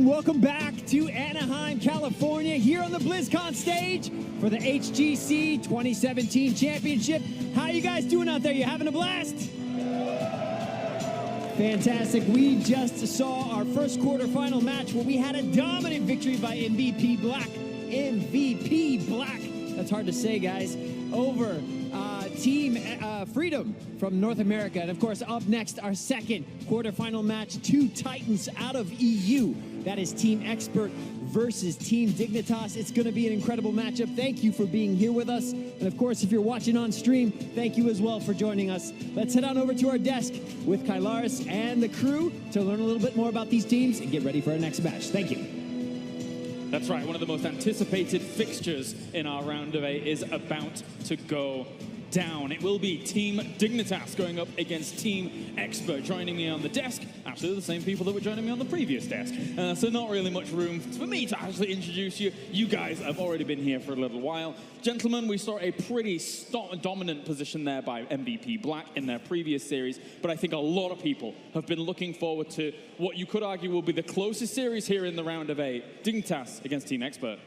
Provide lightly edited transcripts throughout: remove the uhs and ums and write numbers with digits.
and welcome back to Anaheim, California, here on the Blizzcon stage for the HGC 2017 Championship. How you guys doing out there? You having a blast? Fantastic. We just saw our first quarterfinal match where we had a dominant victory by MVP Black. MVP Black. That's hard to say, guys. Over Team Freedom from North America. And of course, up next, our second quarterfinal match, two Titans out of EU. That is Team Expert versus Team Dignitas. It's going to be an incredible matchup. Thank you for being here with us. And of course, if you're watching on stream, thank you as well for joining us. Let's head on over to our desk with Kylaris and the crew to learn a little bit more about these teams and get ready for our next match. Thank you. That's right, one of the most anticipated fixtures in our round of 8 is about to go down. It will be Team Dignitas going up against Team Expert. Joining me on the desk, actually the same people that were joining me on the previous desk. So not really much room for me to actually introduce you. You guys have already been here for a little while. Gentlemen, we saw a pretty dominant position there by MVP Black in their previous series, but I think a lot of people have been looking forward to what you could argue will be the closest series here in the round of 8. Dignitas against Team Expert.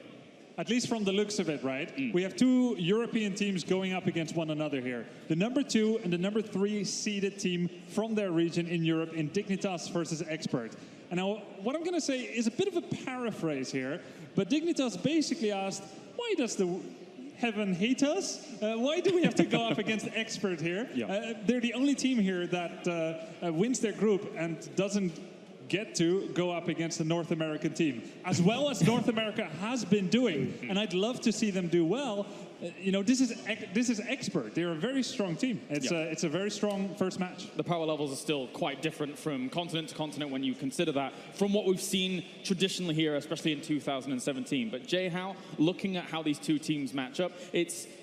At least from the looks of it, right? We have two European teams going up against one another here. The number 2 and the number 3 seeded team from their region in Europe in Dignitas versus Expert. And now, what I'm going to say is a bit of a paraphrase here, but Dignitas basically asked, why does the heaven hate us? Why do we have to go up against Expert here? Yeah. They're the only team here that wins their group and doesn't get to go up against the North American team, as well as North America has been doing. And I'd love to see them do well. You know, this is Expert. They're a very strong team. It's a very strong first match. The power levels are still quite different from continent to continent when you consider that, from what we've seen traditionally here, especially in 2017. But Jay, looking at how these two teams match up,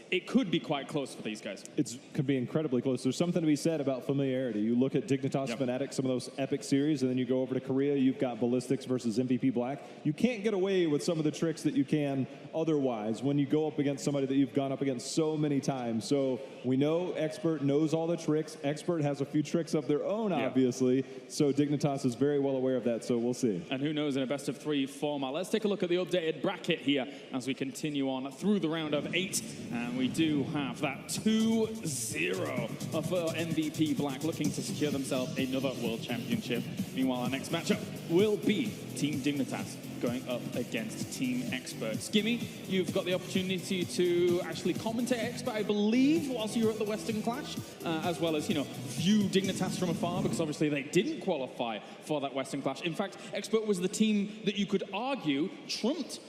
it could be quite close for these guys. It could be incredibly close. There's something to be said about familiarity. You look at Dignitas, Fnatic, some of those epic series, and then you go over to Korea, you've got Ballistics versus MVP Black. You can't get away with some of the tricks that you can otherwise when you go up against somebody that you've gone up against so many times. So we know Expert knows all the tricks. Expert has a few tricks of their own, obviously. So Dignitas is very well aware of that, so we'll see. And who knows in a best-of-3 format. Let's take a look at the updated bracket here as we continue on through the round of 8. And we do have that 2-0 for MVP Black, looking to secure themselves another World Championship. Meanwhile, our next matchup will be Team Dignitas going up against Team Expert. Skimmy, you've got the opportunity to actually commentate Expert, I believe, whilst you were at the Western Clash, as well as, you know, view Dignitas from afar, because obviously they didn't qualify for that Western Clash. In fact, Expert was the team that you could argue trumped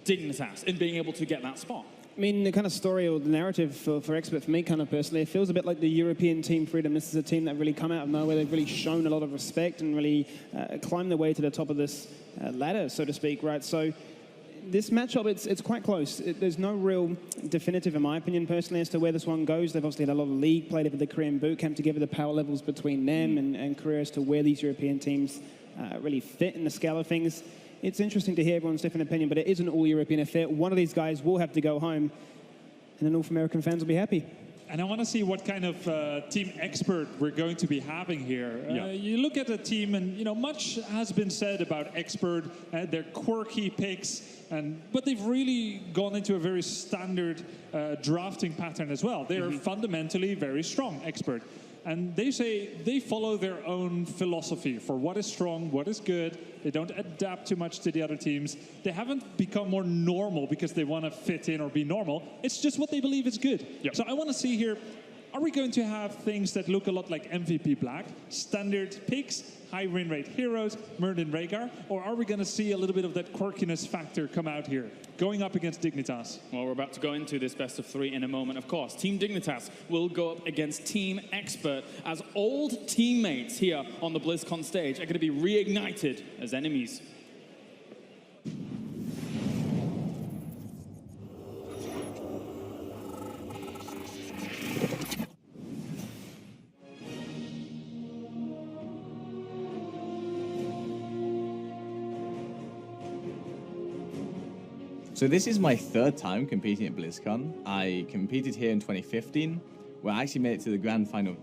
Dignitas in being able to get that spot. I mean, the kind of story or the narrative for Expert, for me kind of personally, it feels a bit like the European Team Freedom. This is a team that really come out of nowhere. They've really shown a lot of respect and really climbed their way to the top of this ladder, so to speak, right? So this matchup, it's quite close. There's no real definitive, in my opinion, personally, as to where this one goes. They've obviously had a lot of league play over the Korean boot camp to give the power levels between them and Korea as to where these European teams really fit in the scale of things. It's interesting to hear everyone's different opinion, but it is an all-European affair. One of these guys will have to go home, and the North American fans will be happy. And I want to see what kind of Team Expert we're going to be having here. You look at the team, and you know much has been said about Expert, their quirky picks, but they've really gone into a very standard drafting pattern as well. They're fundamentally very strong, Expert. And they say they follow their own philosophy for what is strong, what is good. They don't adapt too much to the other teams. They haven't become more normal because they want to fit in or be normal. It's just what they believe is good. Yep. So I want to see here, are we going to have things that look a lot like MVP Black, standard picks, high win rate heroes, Merlin Rhaegar, or are we going to see a little bit of that quirkiness factor come out here, going up against Dignitas? Well, we're about to go into this best-of-3 in a moment, of course. Team Dignitas will go up against Team Expert, as old teammates here on the BlizzCon stage are going to be reignited as enemies. So this is my 3rd time competing at BlizzCon. I competed here in 2015, where I actually made it to the grand final.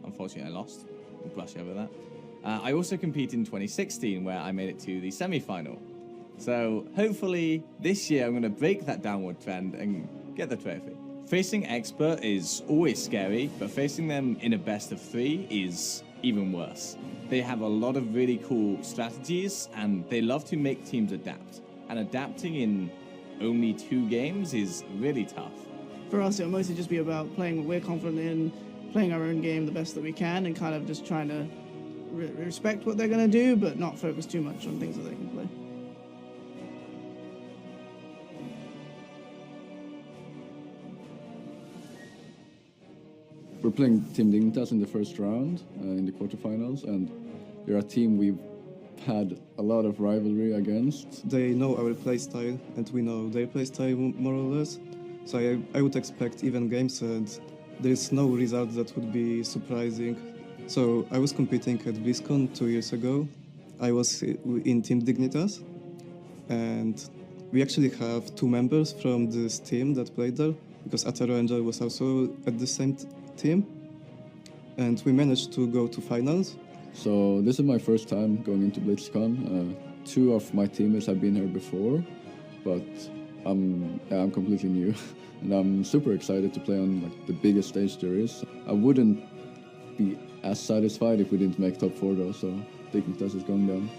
Unfortunately, I lost. I'm blushing over that. I also competed in 2016, where I made it to the semi-final. So hopefully this year I'm going to break that downward trend and get the trophy. Facing Expert is always scary, but facing them in a best of 3 is even worse. They have a lot of really cool strategies, and they love to make teams adapt. And adapting in only 2 games is really tough. For us, it'll mostly just be about playing what we're confident in, playing our own game the best that we can, and kind of just trying to respect what they're going to do, but not focus too much on things that they can play. We're playing Team Dignitas in the first round, in the quarterfinals, and they're a team we've had a lot of rivalry against. They know our playstyle, and we know their playstyle more or less. So I would expect even games, and there is no result that would be surprising. So I was competing at Blizzcon 2 years ago. I was in Team Dignitas, and we actually have 2 members from this team that played there, because Ataro Angel was also at the same team, and we managed to go to finals. So this is my first time going into BlizzCon. 2 of my teammates have been here before, but I'm completely new, and I'm super excited to play on like the biggest stage there is. I wouldn't be as satisfied if we didn't make top 4 though, so Dignitas is going down.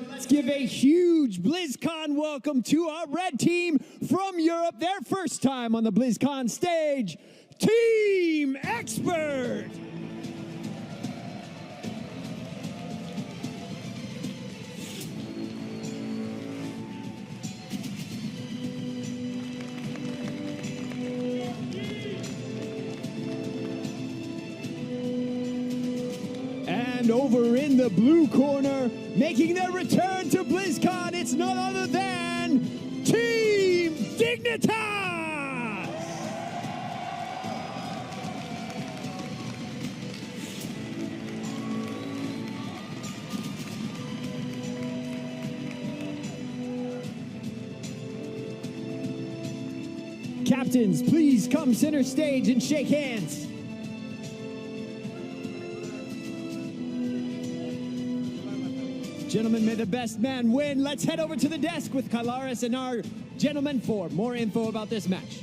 Let's give a huge BlizzCon welcome to our red team from Europe. Their first time on the BlizzCon stage, Team Expert. And over in the blue corner, making their return to BlizzCon, it's none other than Team Dignitas! Captains, please come center stage and shake hands. Gentlemen, may the best man win. Let's head over to the desk with Kylaris and our gentlemen for more info about this match.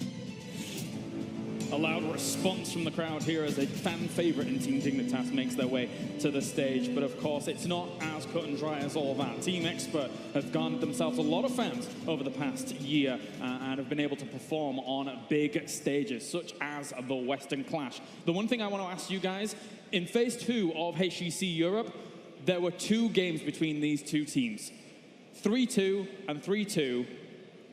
A loud response from the crowd here as a fan favorite in Team Dignitas makes their way to the stage. But of course, it's not as cut and dry as all that. Team Expert have garnered themselves a lot of fans over the past year and have been able to perform on big stages, such as the Western Clash. The one thing I want to ask you guys, in Phase 2 of HGC Europe, there were 2 games between these 2 teams. 3-2 and 3-2.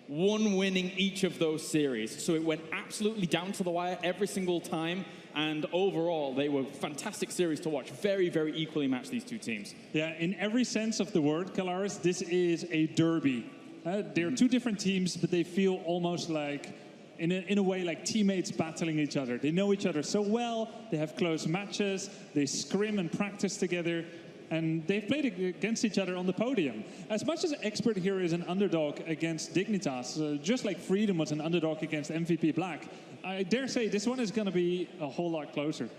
1 winning each of those series. So it went absolutely down to the wire every single time. And overall, they were fantastic series to watch. Very, very equally matched, these 2 teams. Yeah, in every sense of the word, Kylaris, this is a derby. They're 2 different teams, but they feel almost like, in a way, like teammates battling each other. They know each other so well. They have close matches. They scrim and practice together. And they've played against each other on the podium. As much as Expert here is an underdog against Dignitas, just like Freedom was an underdog against MVP Black, I dare say this one is going to be a whole lot closer.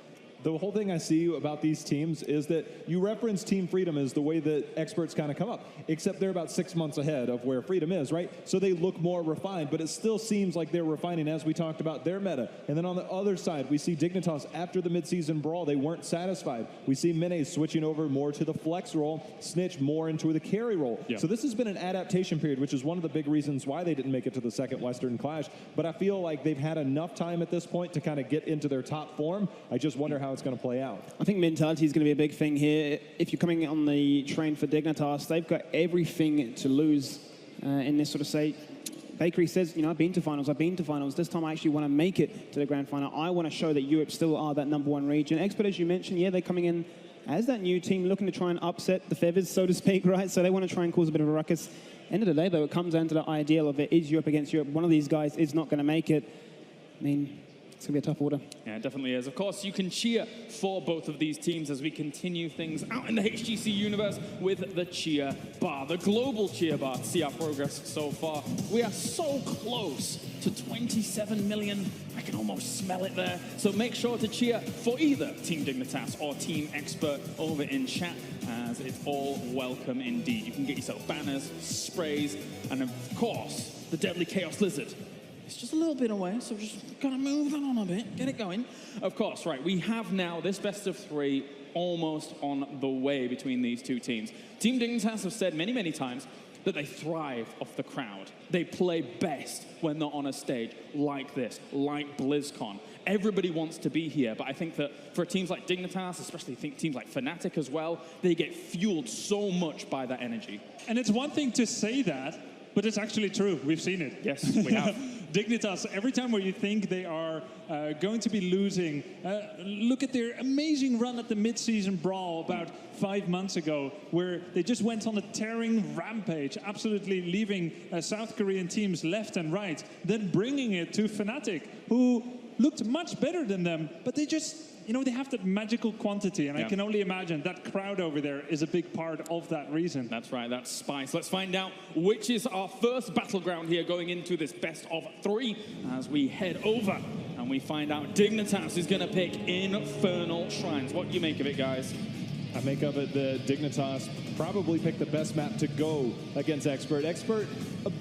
The whole thing I see about these teams is that you reference Team Freedom as the way that Experts kind of come up, except they're about 6 months ahead of where Freedom is, right? So they look more refined, but it still seems like they're refining, as we talked about, their meta. And then on the other side, we see Dignitas after the midseason brawl. They weren't satisfied. We see Mene switching over more to the flex role, Snitch more into the carry role. Yeah. So this has been an adaptation period, which is one of the big reasons why they didn't make it to the second Western Clash. But I feel like they've had enough time at this point to kind of get into their top form. I just wonder how it's going to play out. I think mentality is going to be a big thing here. If you're coming on the train for Dignitas, they've got everything to lose in this sort of state. Bakery says, you know, I've been to finals. This time I actually want to make it to the grand final. I want to show that Europe still are that #1 region. Expert, as you mentioned, yeah, they're coming in as that new team looking to try and upset the feathers, so to speak, right? So they want to try and cause a bit of a ruckus. End of the day, though, it comes down to the ideal of it is Europe against Europe. One of these guys is not going to make it. I mean, It's going to be a tough order. Yeah, it definitely is. Of course, you can cheer for both of these teams as we continue things out in the HGC universe with the cheer bar, the global cheer bar. See our progress so far. We are so close to 27 million. I can almost smell it there. So make sure to cheer for either Team Dignitas or Team Expert over in chat, as it's all welcome indeed. You can get yourself banners, sprays, and of course, the Deadly Chaos Lizard. It's just a little bit away, so just gotta move that on a bit, get it going. Of course, right, we have now this best of three almost on the way between these two teams. Team Dignitas have said many, many times that they thrive off the crowd. They play best when they're on a stage like this, like Blizzcon. Everybody wants to be here, but I think that for teams like Dignitas, especially teams like Fnatic as well, they get fueled so much by that energy. And it's one thing to say that, but it's actually true. We've seen it. Yes, we have. Dignitas, every time where you think they are going to be losing, look at their amazing run at the mid-season brawl about 5 months ago, where they just went on a tearing rampage, absolutely leaving South Korean teams left and right, then bringing it to Fnatic, who looked much better than them, but they just, you know, they have that magical quantity, and I can only imagine that crowd over there is a big part of that reason. That's right, that's spice. Let's find out which is our first battleground here going into this best of three as we head over and we find out Dignitas is going to pick Infernal Shrines. What do you make of it, guys? I make of it that Dignitas probably picked the best map to go against Expert. Expert,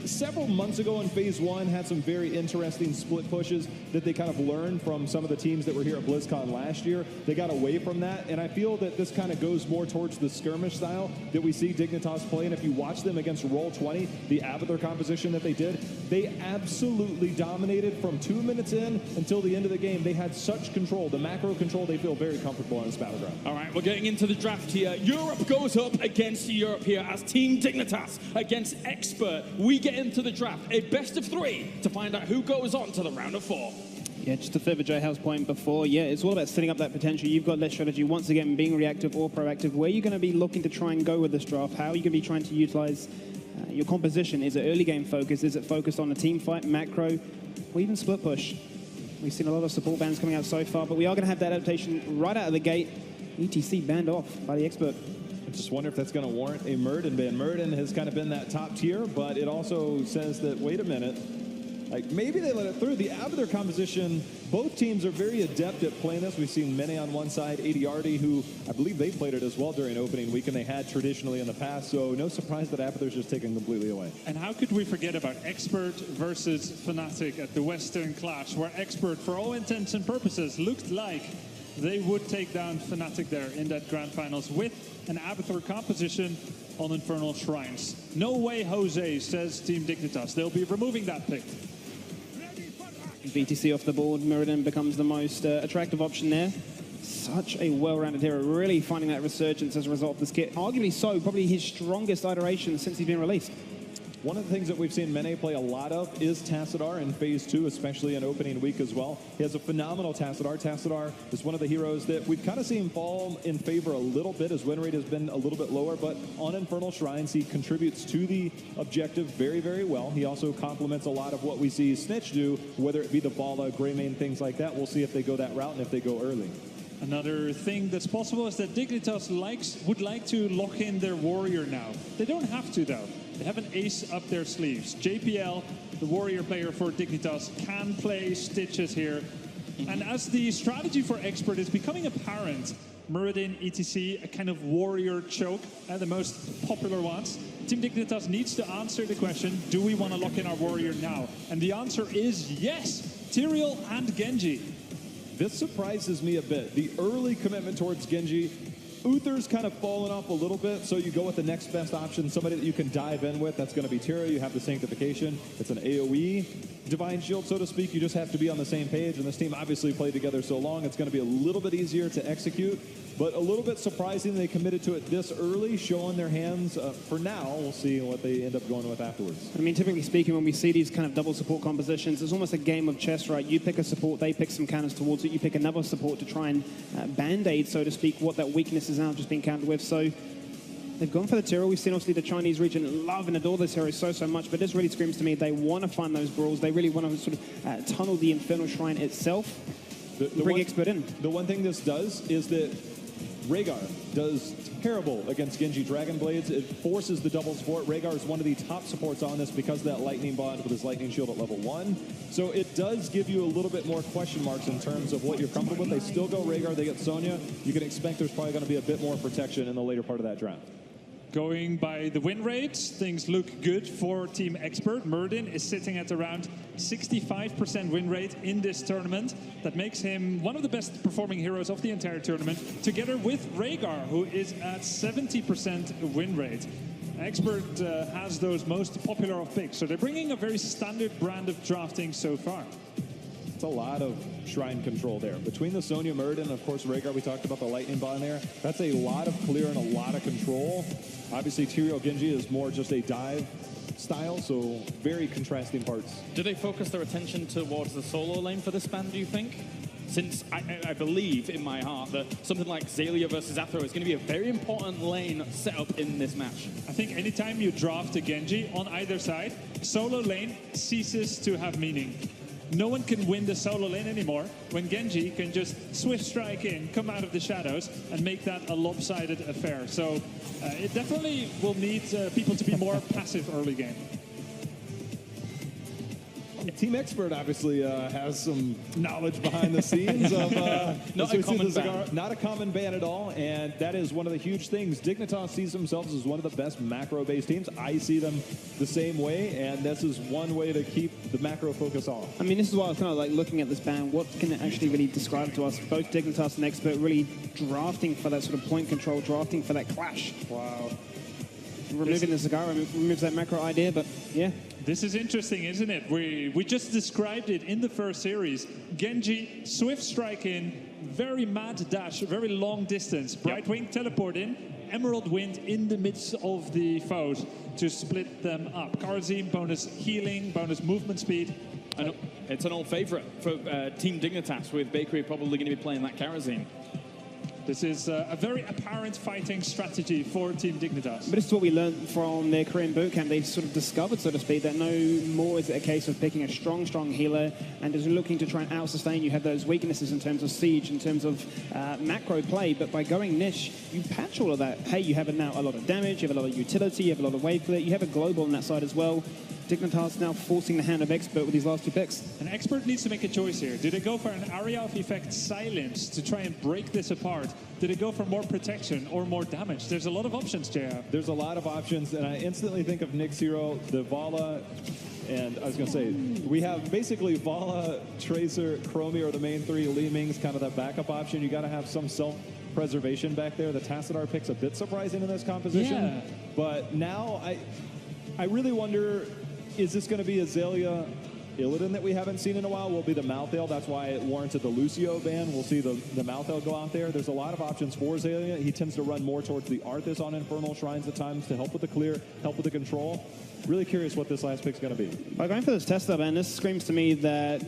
several months ago in Phase 1, had some very interesting split pushes that they kind of learned from some of the teams that were here at BlizzCon last year. They got away from that, and I feel that this kind of goes more towards the skirmish style that we see Dignitas play. And if you watch them against Roll20, the Abathur composition that they did, they absolutely dominated from 2 minutes in until the end of the game. They had such control, the macro control, they feel very comfortable on this battleground. All right, we're getting into the draft here. Europe goes up against Europe here as Team Dignitas against Expert. We get into the draft, a best of three, to find out who goes on to the round of 4. Yeah, just to further J How's point before, yeah, it's all about setting up that potential. You've got that strategy, once again, being reactive or proactive. Where you're going to be looking to try and go with this draft, how are you going to be trying to utilize your composition? Is it early game focus? Is it focused on a team fight, macro, or even split push? We've seen a lot of support bans coming out so far, but we are going to have that adaptation right out of the gate. ETC banned off by the Expert. I just wonder if that's going to warrant a Murden ban. Murden has kind of been that top tier, but it also says that, wait a minute, like maybe they let it through. The Abathur composition, both teams are very adept at playing this. We've seen Mene on one side, Adiardi, who I believe they played it as well during opening week, and they had traditionally in the past, so no surprise that Abathur's just taken completely away. And how could we forget about Expert versus Fnatic at the Western Clash, where Expert, for all intents and purposes, looked like they would take down Fnatic there in that grand finals with an Abathur composition on Infernal Shrines. No way, Jose, says Team Dignitas. They'll be removing that pick. BTC off the board, Mirrodin becomes the most attractive option there. Such a well-rounded hero, really finding that resurgence as a result of this kit. Arguably so, probably his strongest iteration since he's been released. One of the things that we've seen Mene play a lot of is Tassadar in Phase 2, especially in opening week as well. He has a phenomenal Tassadar. Tassadar is one of the heroes that we've kind of seen fall in favor a little bit. His win rate has been a little bit lower, but on Infernal Shrines, he contributes to the objective very, very well. He also complements a lot of what we see Snitch do, whether it be the Bala, Greymane, things like that. We'll see if they go that route and if they go early. Another thing that's possible is that Dignitas would like to lock in their warrior now. They don't have to, though. They have an ace up their sleeves. JPL, the warrior player for Dignitas, can play Stitches here. And as the strategy for Expert is becoming apparent, Muradin, ETC, a kind of warrior choke, the most popular ones. Team Dignitas needs to answer the question, do we want to lock in our warrior now? And the answer is yes. Tyrael and Genji. This surprises me a bit. The early commitment towards Genji, Uther's kind of fallen off a little bit, so you go with the next best option, somebody that you can dive in with. That's going to be Tyrael. You have the Sanctification. It's an AoE Divine Shield, so to speak. You just have to be on the same page, and this team obviously played together so long, it's going to be a little bit easier to execute, but a little bit surprising they committed to it this early, showing their hands. For now, we'll see what they end up going with afterwards. I mean, typically speaking, when we see these kind of double support compositions, it's almost a game of chess, right? You pick a support, they pick some counters towards it, you pick another support to try and band-aid, so to speak, what that weakness is now just being countered with. So They've gone for the Tyrrell. We've seen obviously the Chinese region love and adore this hero so much, but this really screams to me they want to find those brawls. They really want to sort of tunnel the Infernal Shrine itself. Bring Expert in. The one thing this does is that Rhaegar does terrible against Genji Dragon Blades. It forces the double support. Rhaegar is one of the top supports on this because of that lightning bond with his lightning shield at level 1. So it does give you a little bit more question marks in terms of what you're comfortable with. They still go Rhaegar, they get Sonya. You can expect there's probably going to be a bit more protection in the later part of that draft. Going by the win rates, things look good for Team Expert. Murden is sitting at around 65% win rate in this tournament. That makes him one of the best performing heroes of the entire tournament, together with Rhaegar, who is at 70% win rate. Expert has those most popular of picks, so they're bringing a very standard brand of drafting so far. It's a lot of shrine control there. Between the Sonya Murden, of course, Rhaegar, we talked about the lightning bond there. That's a lot of clear and a lot of control. Obviously, Tyrael Genji is more just a dive style, so very contrasting parts. Do they focus their attention towards the solo lane for this ban, do you think? Since I believe in my heart that something like Xaylia versus Athro is going to be a very important lane setup in this match. I think anytime you draft a Genji on either side, solo lane ceases to have meaning. No one can win the solo lane anymore when Genji can just swift strike in, come out of the shadows, and make that a lopsided affair. So it definitely will need people to be more passive early game. Team Expert obviously has some knowledge behind the scenes of not a common ban at all, and that is one of the huge things. Dignitas sees themselves as one of the best macro-based teams. I see them the same way, and this is one way to keep the macro focus on. I mean, this is why I was kind of like looking at this ban. What can it actually really describe to us? Both Dignitas and Expert really drafting for that sort of point control, drafting for that clash. Wow. Removing the Cigar removes that macro idea, but yeah. This is interesting, isn't it? We just described it in the first series. Genji, swift strike in, very mad dash, very long distance. Brightwing teleport in, Emerald Wind in the midst of the foes to split them up. Karazim, bonus healing, bonus movement speed. And it's an old favorite for Team Dignitas, with Bakery probably going to be playing that Karazim. This is a very apparent fighting strategy for Team Dignitas. But this is what we learned from their Korean bootcamp. They sort of discovered, so to speak, that no more is it a case of picking a strong healer and just looking to try and out-sustain. You have those weaknesses in terms of siege, in terms of macro play, but by going niche, you patch all of that. Hey, you have now a lot of damage, you have a lot of utility, you have a lot of wave clear, you have a global on that side as well. Dignitas now forcing the hand of Expert with these last two picks. An Expert needs to make a choice here. Do they go for an area of effect silence to try and break this apart? Do they go for more protection or more damage? There's a lot of options, JR. There's a lot of options, and I instantly think of Nick's hero, the Vala, and I was going to say, we have basically Vala, Tracer, Chromie are the main three. Li Ming's kind of that backup option. You got to have some self-preservation back there. The Tassadar pick's a bit surprising in this composition, yeah. But now I really wonder, is this going to be a Xaylia Illidan that we haven't seen in a while? Will be the Malthael. That's why it warranted the Lucio ban. We'll see the Malthael go out there. There's a lot of options for Xaylia. He tends to run more towards the Arthas on Infernal Shrines at times to help with the clear, help with the control. Really curious what this last pick's going to be. By going for this Tesla ban, this screams to me that,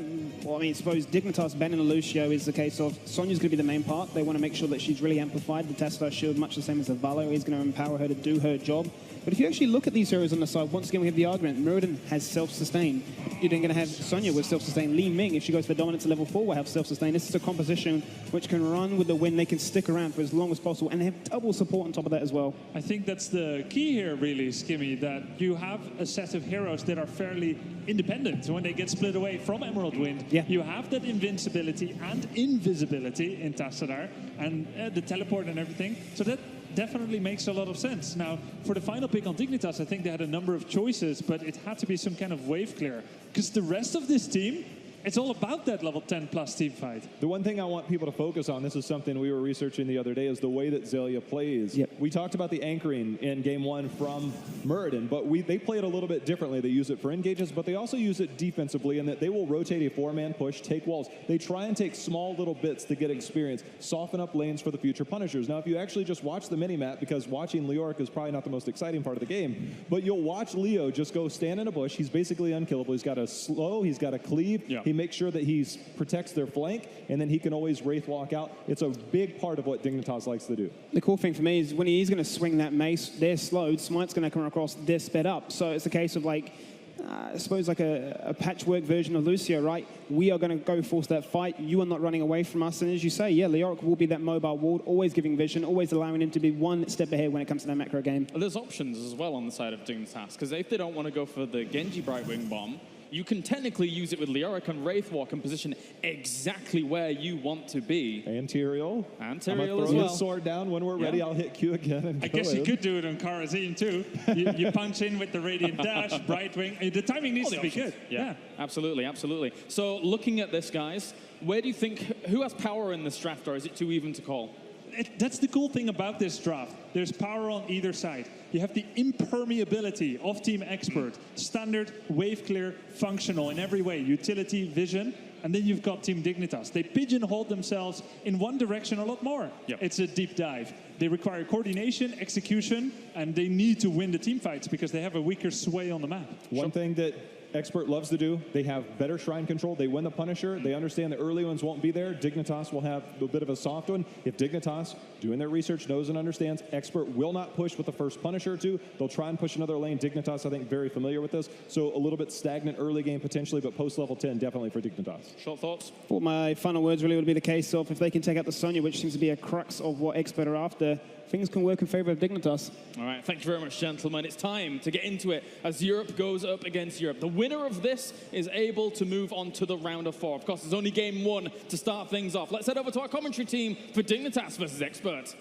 well, I mean, suppose Dignitas banning a Lucio is the case of Sonya's going to be the main part. They want to make sure that she's really amplified. The Tesla shield, much the same as the Valor, is going to empower her to do her job. But if you actually look at these heroes on the side, once again we have the argument, Murden has self-sustain. You're then going to have Sonya with self-sustain. Li Ming, if she goes for dominance at level 4, will have self-sustain. This is a composition which can run with the wind. They can stick around for as long as possible, and they have double support on top of that as well. I think that's the key here, really, Skimmy, that you have a set of heroes that are fairly independent. When they get split away from Emerald Wind, you have that invincibility and invisibility in Tassadar, and the teleport and everything. So that definitely makes a lot of sense. Now, for the final pick on Dignitas, I think they had a number of choices, but it had to be some kind of wave clear. Because the rest of this team, it's all about that level 10 plus team fight. The one thing I want people to focus on, this is something we were researching the other day, is the way that Xaylia plays. Yep. We talked about the anchoring in game 1 from Muradin, but they play it a little bit differently. They use it for engages, but they also use it defensively in that they will rotate a 4-man push, take walls. They try and take small little bits to get experience, soften up lanes for the future punishers. Now, if you actually just watch the mini-map, because watching Leoric is probably not the most exciting part of the game, but you'll watch Leo just go stand in a bush. He's basically unkillable. He's got a slow, he's got a cleave. Yeah. He make sure that he protects their flank, and then he can always Wraith walk out. It's a big part of what Dignitas likes to do. The cool thing for me is when he's going to swing that mace, they're slowed, Smite's going to come across, they're sped up. So it's a case of like, I suppose like a patchwork version of Lucio, right? We are going to go force that fight. You are not running away from us. And as you say, yeah, Leoric will be that mobile ward, always giving vision, always allowing him to be one step ahead when it comes to that macro game. There's options as well on the side of Dignitas, because if they don't want to go for the Genji Brightwing bomb, you can technically use it with Leoric and Wraithwalk and position exactly where you want to be. And Tyrael. And I'm Tyrael throw as well. his sword down. When we're ready, I'll hit Q again. And I guess you could do it on Karazim too. You punch in with the Radiant Dash, Brightwing. The timing needs to be good. Yeah, absolutely, absolutely. So looking at this, guys, where do you think, who has power in this draft, or is it too even to call? That's the cool thing about this draft. There's power on either side. You have the impermeability of Team Expert. Standard, wave clear, functional in every way. Utility, vision. And then you've got Team Dignitas. They pigeonhole themselves in one direction a lot more. Yep. It's a deep dive. They require coordination, execution, and they need to win the team fights because they have a weaker sway on the map. One thing that Expert loves to do, they have better shrine control. They win the Punisher. They understand the early ones won't be there. Dignitas will have a bit of a soft one. If Dignitas, doing their research, knows and understands, Expert will not push with the first Punisher or two. They'll try and push another lane. Dignitas, I think, very familiar with this. So a little bit stagnant early game potentially, but post level 10, definitely for Dignitas. Short thoughts? Well, my final words really would be the case of if they can take out the Sonya, which seems to be a crux of what Expert are after, things can work in favor of Dignitas. All right, thank you very much, gentlemen. It's time to get into it as Europe goes up against Europe. The winner of this is able to move on to the round of 4. Of course, there's only game 1 to start things off. Let's head over to our commentary team for Dignitas versus Expert.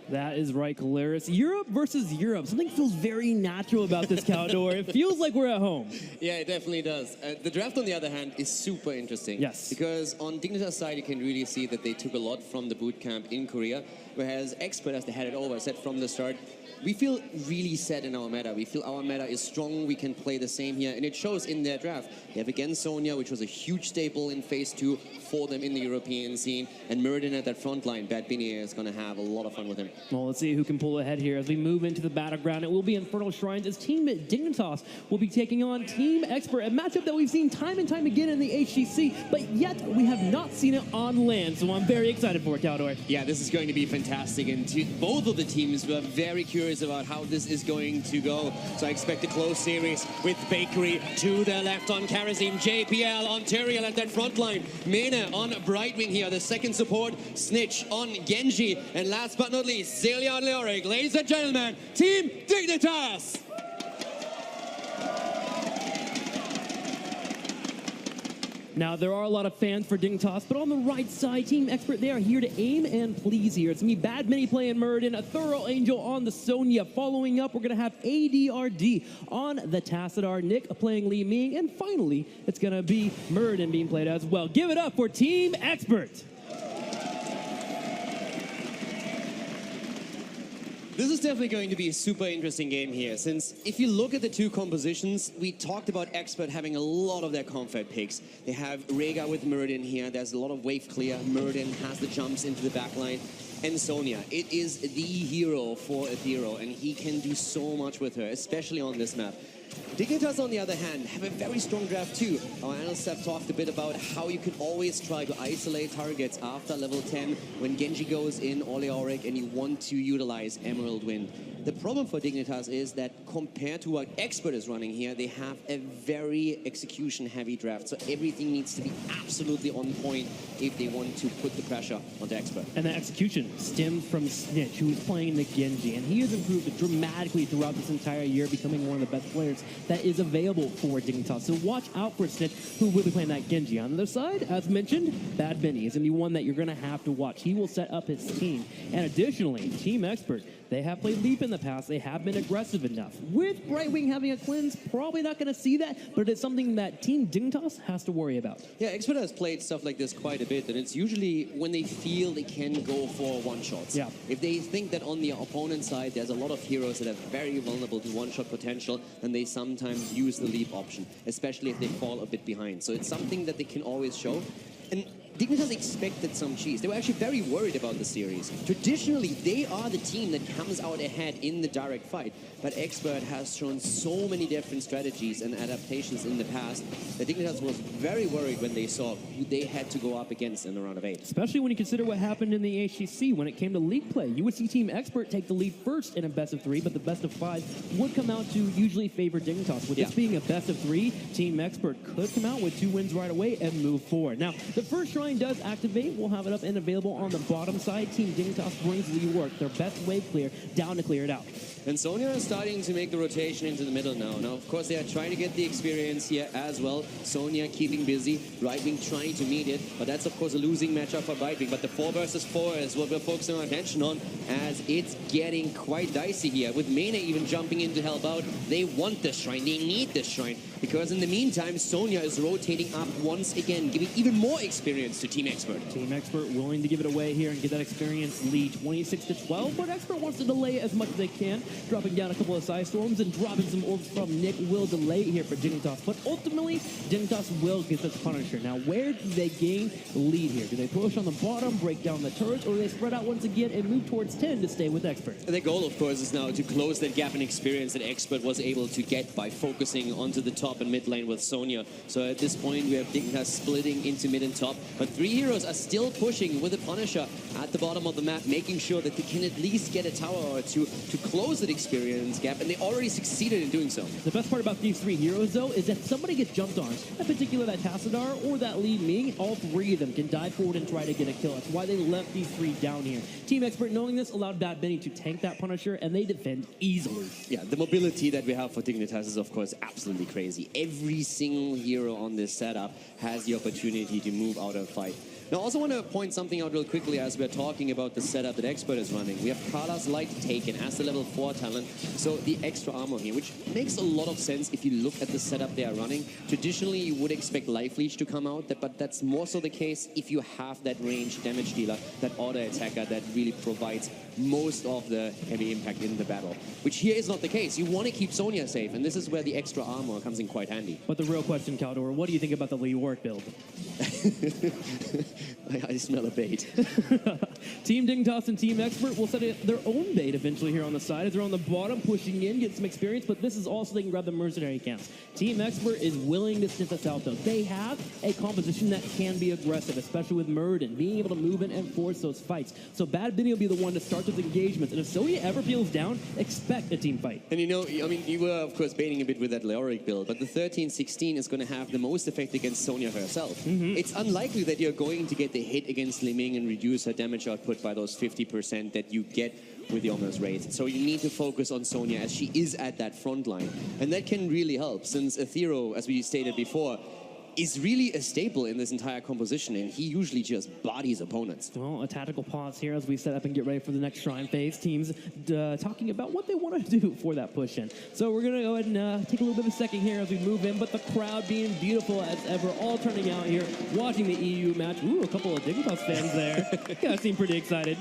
That is right, Caleris. Europe versus Europe. Something feels very natural about this Caldor. It feels like we're at home. Yeah, it definitely does. The draft, on the other hand, is super interesting. Yes. Because on Dignitas' side, you can really see that they took a lot from the boot camp in Korea, whereas Expert, as they had it over, said from the start, we feel really set in our meta. We feel our meta is strong. We can play the same here, and it shows in their draft. They have again Sonya, which was a huge staple in Phase 2 for them in the European scene, and Muradin at that front line. Bad Bunny is going to have a lot of fun with him. Well, let's see who can pull ahead here as we move into the battleground. It will be Infernal Shrines as Team Dignitas will be taking on Team Expert, a matchup that we've seen time and time again in the HGC, but yet we have not seen it on land, so I'm very excited for it, Caldor. Yeah, this is going to be fantastic, and both of the teams were very curious about how this is going to go. So I expect a close series with Bakery to the left on Karazim, JPL on Tyrael at that front line, Mena on Brightwing here, the second support, Snitch on Genji, and last but not least, Zelia on Leoric. Ladies and gentlemen, Team Dignitas! Now, there are a lot of fans for Dignitas, but on the right side, Team Expert, they are here to aim and please here. It's going to be Bad Bunny playing Muradin, a Thorough Angel on the Sonya. Following up, we're going to have ADRD on the Tassadar, Nick playing Li Ming, and finally, it's going to be Muradin being played as well. Give it up for Team Expert. This is definitely going to be a super interesting game here, since if you look at the two compositions, we talked about Expert having a lot of their comfort picks. They have Rhaegar with Muradin here, there's a lot of wave clear, Muradin has the jumps into the backline, and Sonya. It is the hero for Ethereal, and he can do so much with her, especially on this map. Dignitas, on the other hand, have a very strong draft too. Our analysts have talked a bit about how you can always try to isolate targets after level 10 when Genji goes in, or Leoric, and you want to utilize Emerald Wind. The problem for Dignitas is that compared to what Expert is running here, they have a very execution-heavy draft, so everything needs to be absolutely on point if they want to put the pressure on the Expert. And the execution stemmed from Snitch, who is playing the Genji, and he has improved dramatically throughout this entire year, becoming one of the best players that is available for Dignitas. So watch out for Snitch, who will be playing that Genji. On the other side, as mentioned, Bad Bunny is going to be one that you're going to have to watch. He will set up his team. And additionally, Team Expert, they have played Leap in the past. They have been aggressive enough. With Brightwing having a cleanse, probably not going to see that, but it's something that Team Dignitas has to worry about. Yeah, Expert has played stuff like this quite a bit, and it's usually when they feel they can go for one-shots. Yeah. If they think that on the opponent side there's a lot of heroes that are very vulnerable to one-shot potential, then they sometimes use the Leap option, especially if they fall a bit behind. So it's something that they can always show. And Dignitas expected some cheese. They were actually very worried about the series. Traditionally, they are the team that comes out ahead in the direct fight. But Expert has shown so many different strategies and adaptations in the past that Dignitas was very worried when they saw who they had to go up against in the round of 8. Especially when you consider what happened in the HGC when it came to league play. You would see Team Expert take the lead first in a best of 3, but the best of 5 would come out to usually favor Dignitas. With this being a best of 3, Team Expert could come out with 2 wins right away and move forward. Now, the first shrine does activate. We'll have it up and available on the bottom side. Team Dignitas brings the work. Their best wave clear down to clear it out. And Sonya is starting to make the rotation into the middle now. Now, of course, they are trying to get the experience here as well. Sonya keeping busy, Brightwing trying to meet it, but that's, of course, a losing matchup for Brightwing. But the 4 versus 4 is what we're focusing our attention on, as it's getting quite dicey here. With Mena even jumping in to help out, they want this shrine, they need this shrine, because in the meantime, Sonya is rotating up once again, giving even more experience to Team Expert. Team Expert willing to give it away here and get that experience lead 26-12, but Expert wants to delay as much as they can, dropping down a couple of side storms and dropping some orbs from Nick will delay here for Dignitas, but ultimately, Dignitas will get this Punisher. Now, where do they gain the lead here? Do they push on the bottom, break down the turrets, or do they spread out once again and move towards 10 to stay with Expert? Their goal, of course, is now to close that gap in experience that Expert was able to get by focusing onto the top and mid lane with Sonya. So at this point, we have Dignitas splitting into mid and top, but 3 heroes are still pushing with the Punisher at the bottom of the map, making sure that they can at least get a tower or 2 to close that experience gap, and they already succeeded in doing so. The best part about these 3 heroes, though, is that somebody gets jumped on, in particular that Tassadar or that Li Ming, all 3 of them can dive forward and try to get a kill. That's why they left these 3 down here. Team Expert, knowing this, allowed Bad Benny to tank that Punisher, and they defend easily. Yeah, the mobility that we have for Dignitas is, of course, absolutely crazy. Every single hero on this setup has the opportunity to move out of fight. Now, I also want to point something out real quickly as we're talking about the setup that Expert is running. We have Kala's Light taken as the level 4 talent, so the extra armor here, which makes a lot of sense if you look at the setup they are running. Traditionally, you would expect Life Leech to come out, but that's more so the case if you have that range damage dealer, that auto attacker that really provides most of the heavy impact in the battle, which here is not the case. You want to keep Sonya safe, and this is where the extra armor comes in quite handy. But the real question, Caldor, what do you think about the Leoric build? I smell a bait. Team Dignitas and Team Expert will set their own bait eventually here on the side as they're on the bottom, pushing in, get some experience, but this is also they can grab the mercenary camps. Team Expert is willing to sniff us out, though. They have a composition that can be aggressive, especially with Muradin being able to move in and force those fights. So Bad Benny will be the one to start those engagements, and if Sonya ever peels down, expect a team fight. And you know, I mean, you were, of course, baiting a bit with that Leoric build, but the 13-16 is going to have the most effect against Sonya herself. It's unlikely that you're going to get the hit against Li Ming and reduce her damage output by those 50% that you get with the Ominous Raids. So you need to focus on Sonya as she is at that front line. And that can really help, since Aethero, as we stated before, is really a staple in this entire composition, and he usually just bodies opponents. Well, a tactical pause here as we set up and get ready for the next Shrine phase. Teams talking about what they want to do for that push in. So we're going to go ahead and take a little bit of a second here as we move in, but the crowd being beautiful as ever, all turning out here, watching the EU match. Ooh, a couple of Dignitas fans there. You guys seem pretty excited.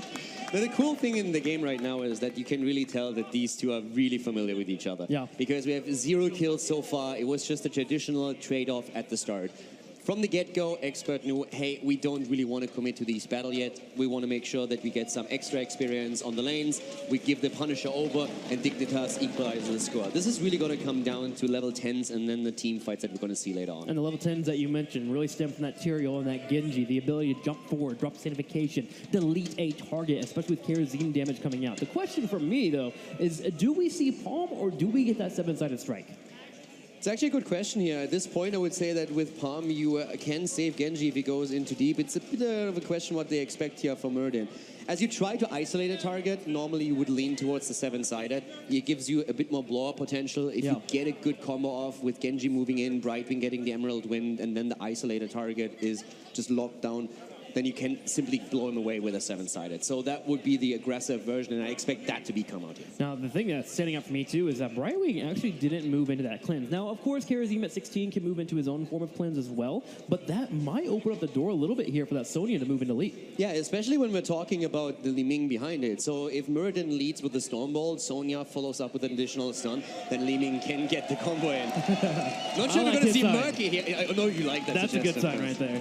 But the cool thing in the game right now is that you can really tell that these two are really familiar with each other. Yeah. Because we have 0 kills so far. It was just a traditional trade-off at the start. From the get-go, Expert knew, hey, we don't really want to commit to this battle yet. We want to make sure that we get some extra experience on the lanes. We give the Punisher over, and Dignitas equalizes the score. This is really going to come down to level 10s and then the team fights that we're going to see later on. And the level 10s that you mentioned really stem from that Tyrael and that Genji, the ability to jump forward, drop Sanification, delete a target, especially with Kerosene damage coming out. The question for me, though, is do we see Palm or do we get that 7-sided strike? It's actually a good question here. At this point, I would say that with Palm, you can save Genji if he goes into deep. It's a bit of a question what they expect here from Muradin. As you try to isolate a target, normally you would lean towards the 7-sided. It gives you a bit more blow potential. If you get a good combo off with Genji moving in, Brightwing getting the Emerald Wind, and then the isolated target is just locked down, then you can simply blow him away with a 7-sided. So that would be the aggressive version, and I expect that to be come out here. Now, the thing that's setting up for me, too, is that Brightwing actually didn't move into that cleanse. Now, of course, Kerosene at 16 can move into his own form of cleanse as well, but that might open up the door a little bit here for that Sonya to move into lead. Yeah, especially when we're talking about the Li Ming behind it. So if Muradin leads with the Stormbolt, Sonya follows up with an additional stun, then Li Ming can get the combo in. Not sure we're going to see Murky here. I know you like that. That's a good sign right there.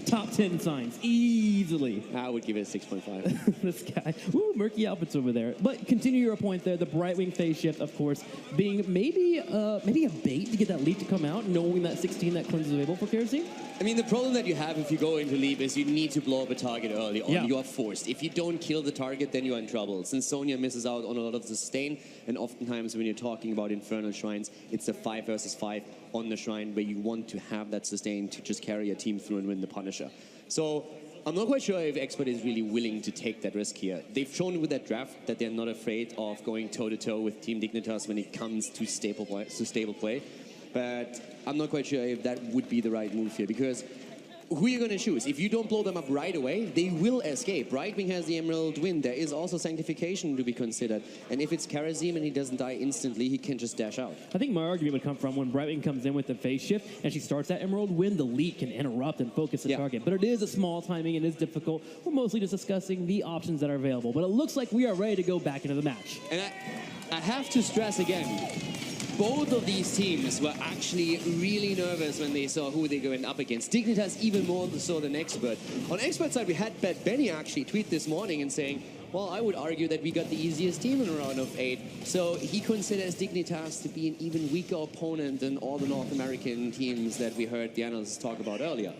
top 10 signs, easily. I would give it a 6.5. This guy, ooh, murky outfits over there. But continue your point there, the Brightwing phase shift, of course, being maybe a bait to get that leap to come out, knowing that 16 that cleanse is available for Kerosene. I mean, the problem that you have if you go into leap is you need to blow up a target early on. Yeah. You are forced. If you don't kill the target, then you are in trouble. Since Sonya misses out on a lot of the sustain, and oftentimes when you're talking about Infernal Shrines, it's a 5 versus 5 on the Shrine where you want to have that sustain to just carry a team through and win the Punisher. So I'm not quite sure if Expert is really willing to take that risk here. They've shown with that draft that they're not afraid of going toe-to-toe with Team Dignitas when it comes to stable play. But I'm not quite sure if that would be the right move here, because who are you going to choose? If you don't blow them up right away, they will escape. Brightwing has the Emerald Wind. There is also Sanctification to be considered. And if it's Karazim and he doesn't die instantly, he can just dash out. I think my argument would come from when Brightwing comes in with the phase shift and she starts that Emerald Wind, the leap can interrupt and focus the target. But it is a small timing, it is difficult. We're mostly just discussing the options that are available. But it looks like we are ready to go back into the match. And I have to stress again, both of these teams were actually really nervous when they saw who they went up against. Dignitas even more so than Expert. On Expert side, we had Bad Benny actually tweet this morning and saying, well, I would argue that we got the easiest team in a round of 8. So he considers Dignitas to be an even weaker opponent than all the North American teams that we heard the analysts talk about earlier.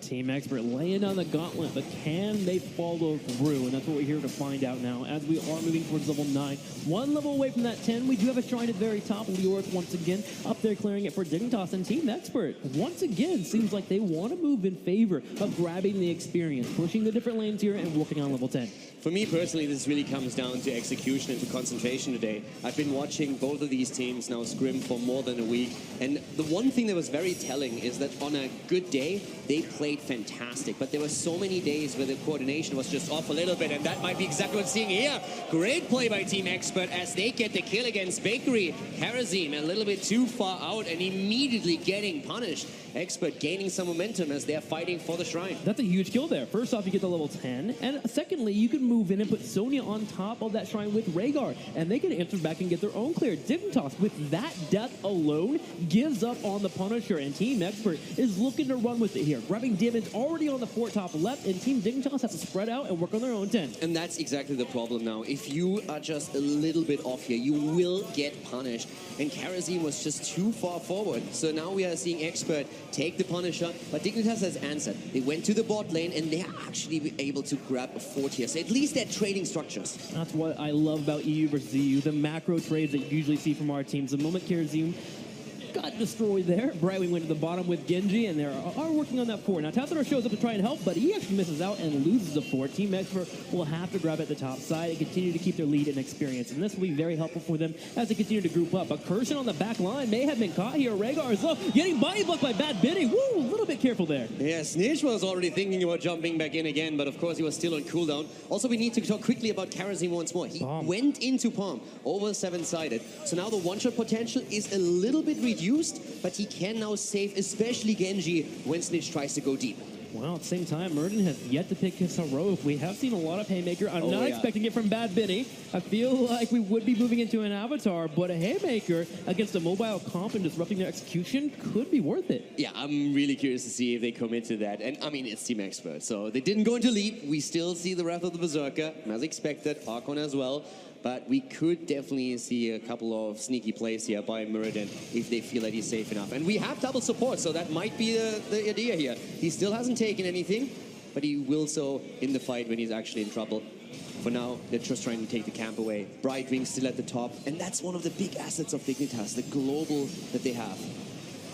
Team Expert laying down the gauntlet, but can they follow through? And that's what we're here to find out now as we are moving towards level 9. One level away from that 10. We do have a shrine at the very top. Leoric once again up there clearing it for Dignitas, and Team Expert once again seems like they want to move in favor of grabbing the experience, pushing the different lanes here and working on level 10. For me personally, this really comes down to execution and to concentration today. I've been watching both of these teams now scrim for more than a week, and the one thing that was very telling is that on a good day, they played fantastic, but there were so many days where the coordination was just off a little bit, and that might be exactly what we're seeing here. Great play by Team Expert as they get the kill against Bakery. Karazim a little bit too far out and immediately getting punished. Expert gaining some momentum as they're fighting for the Shrine. That's a huge kill there. First off, you get the level 10, and secondly, you can move in and put Sonya on top of that Shrine with Rhaegar, and they can answer back and get their own clear. Dignitas, with that death alone, gives up on the Punisher, and Team Expert is looking to run with it here. Grabbing damage already on the fort top left, and Team Dignitas has to spread out and work on their own 10. And that's exactly the problem now. If you are just a little bit off here, you will get punished. And Karazim was just too far forward. So now we are seeing Expert take the Punisher, but Dignitas has answered. They went to the bot lane, and they're actually able to grab a fort here. So at least they're trading structures. That's what I love about EU versus EU, the macro trades that you usually see from our teams. The moment Karazim got destroyed there, Brightwing went to the bottom with Genji, and they are working on that fort. Now, Tassadar shows up to try and help, but he actually misses out and loses the fort. Team Expert will have to grab at the top side and continue to keep their lead and experience, and this will be very helpful for them as they continue to group up. A Cursion on the back line may have been caught here. Rhaegar is up, getting body blocked by Bad Benny. Woo, a little bit careful there. Yeah, Snitch was already thinking about jumping back in again, but of course he was still on cooldown. Also, we need to talk quickly about Karazim once more. He went into Palm over 7-sided, so now the one-shot potential is a little bit reduced, but he can now save especially Genji when Snitch tries to go deep. Well, at the same time, Murden has yet to pick his heroic. We have seen a lot of Haymaker. I'm not expecting it from Bad Benny. I feel like we would be moving into an Avatar, but a Haymaker against a mobile comp and disrupting their execution could be worth it. Yeah, I'm really curious to see if they commit to that. And I mean, it's Team Expert, so they didn't go into leap. We still see the Wrath of the Berserker, as expected, Archon as well. But we could definitely see a couple of sneaky plays here by Muradin if they feel that he's safe enough. And we have double support, so that might be the idea here. He still hasn't taken anything, but he will so in the fight when he's actually in trouble. For now, they're just trying to take the camp away. Brightwing still at the top, and that's one of the big assets of Dignitas, the global that they have.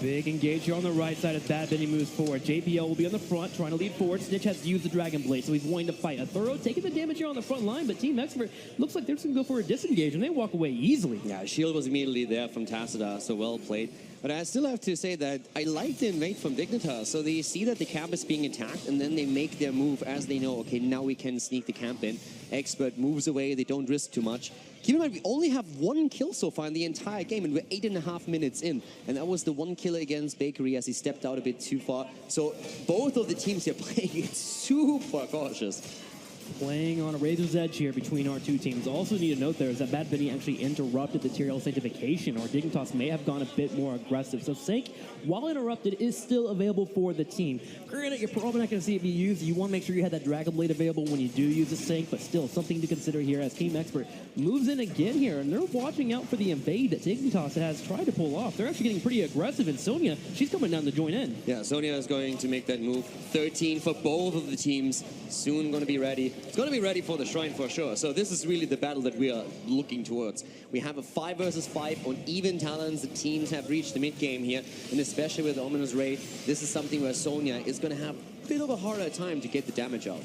Big engage here on the right side as Bad Benny moves forward. JPL will be on the front, trying to lead forward. Snitch has used the Dragon Blade, so he's wanting to fight. A Thorough taking the damage here on the front line, but Team Expert looks like they're just going to go for a disengage, and they walk away easily. Yeah, shield was immediately there from Tassadar, so well played. But I still have to say that I like the invade from Dignitas. So they see that the camp is being attacked, and then they make their move as they know, okay, now we can sneak the camp in. Expert moves away, they don't risk too much. Keep in mind, we only have one kill so far in the entire game, and we're 8.5 minutes in. And that was the one kill against Bakery as he stepped out a bit too far. So both of the teams here playing it super cautious. playing on a razor's edge here between our two teams. Also need to note there is that Bad Bunny actually interrupted the Tyrael sanctification, or Dignitas may have gone a bit more aggressive. So Sank, while interrupted, is still available for the team. Granted, you're probably not going to see it be used. You want to make sure you have that Dragon Blade available when you do use a Sank, but still something to consider here as Team Expert moves in again here, and they're watching out for the invade that Dignitas has tried to pull off. They're actually getting pretty aggressive, and Sonya, she's coming down to join in. Yeah, Sonya is going to make that move. 13 for both of the teams. Soon going to be ready. It's going to be ready for the Shrine for sure. So this is really the battle that we are looking towards. We have a 5 versus 5 on even talents. The teams have reached the mid game here, and especially with Ominous Raid, this is something where Sonya is going to have a bit of a harder time to get the damage out.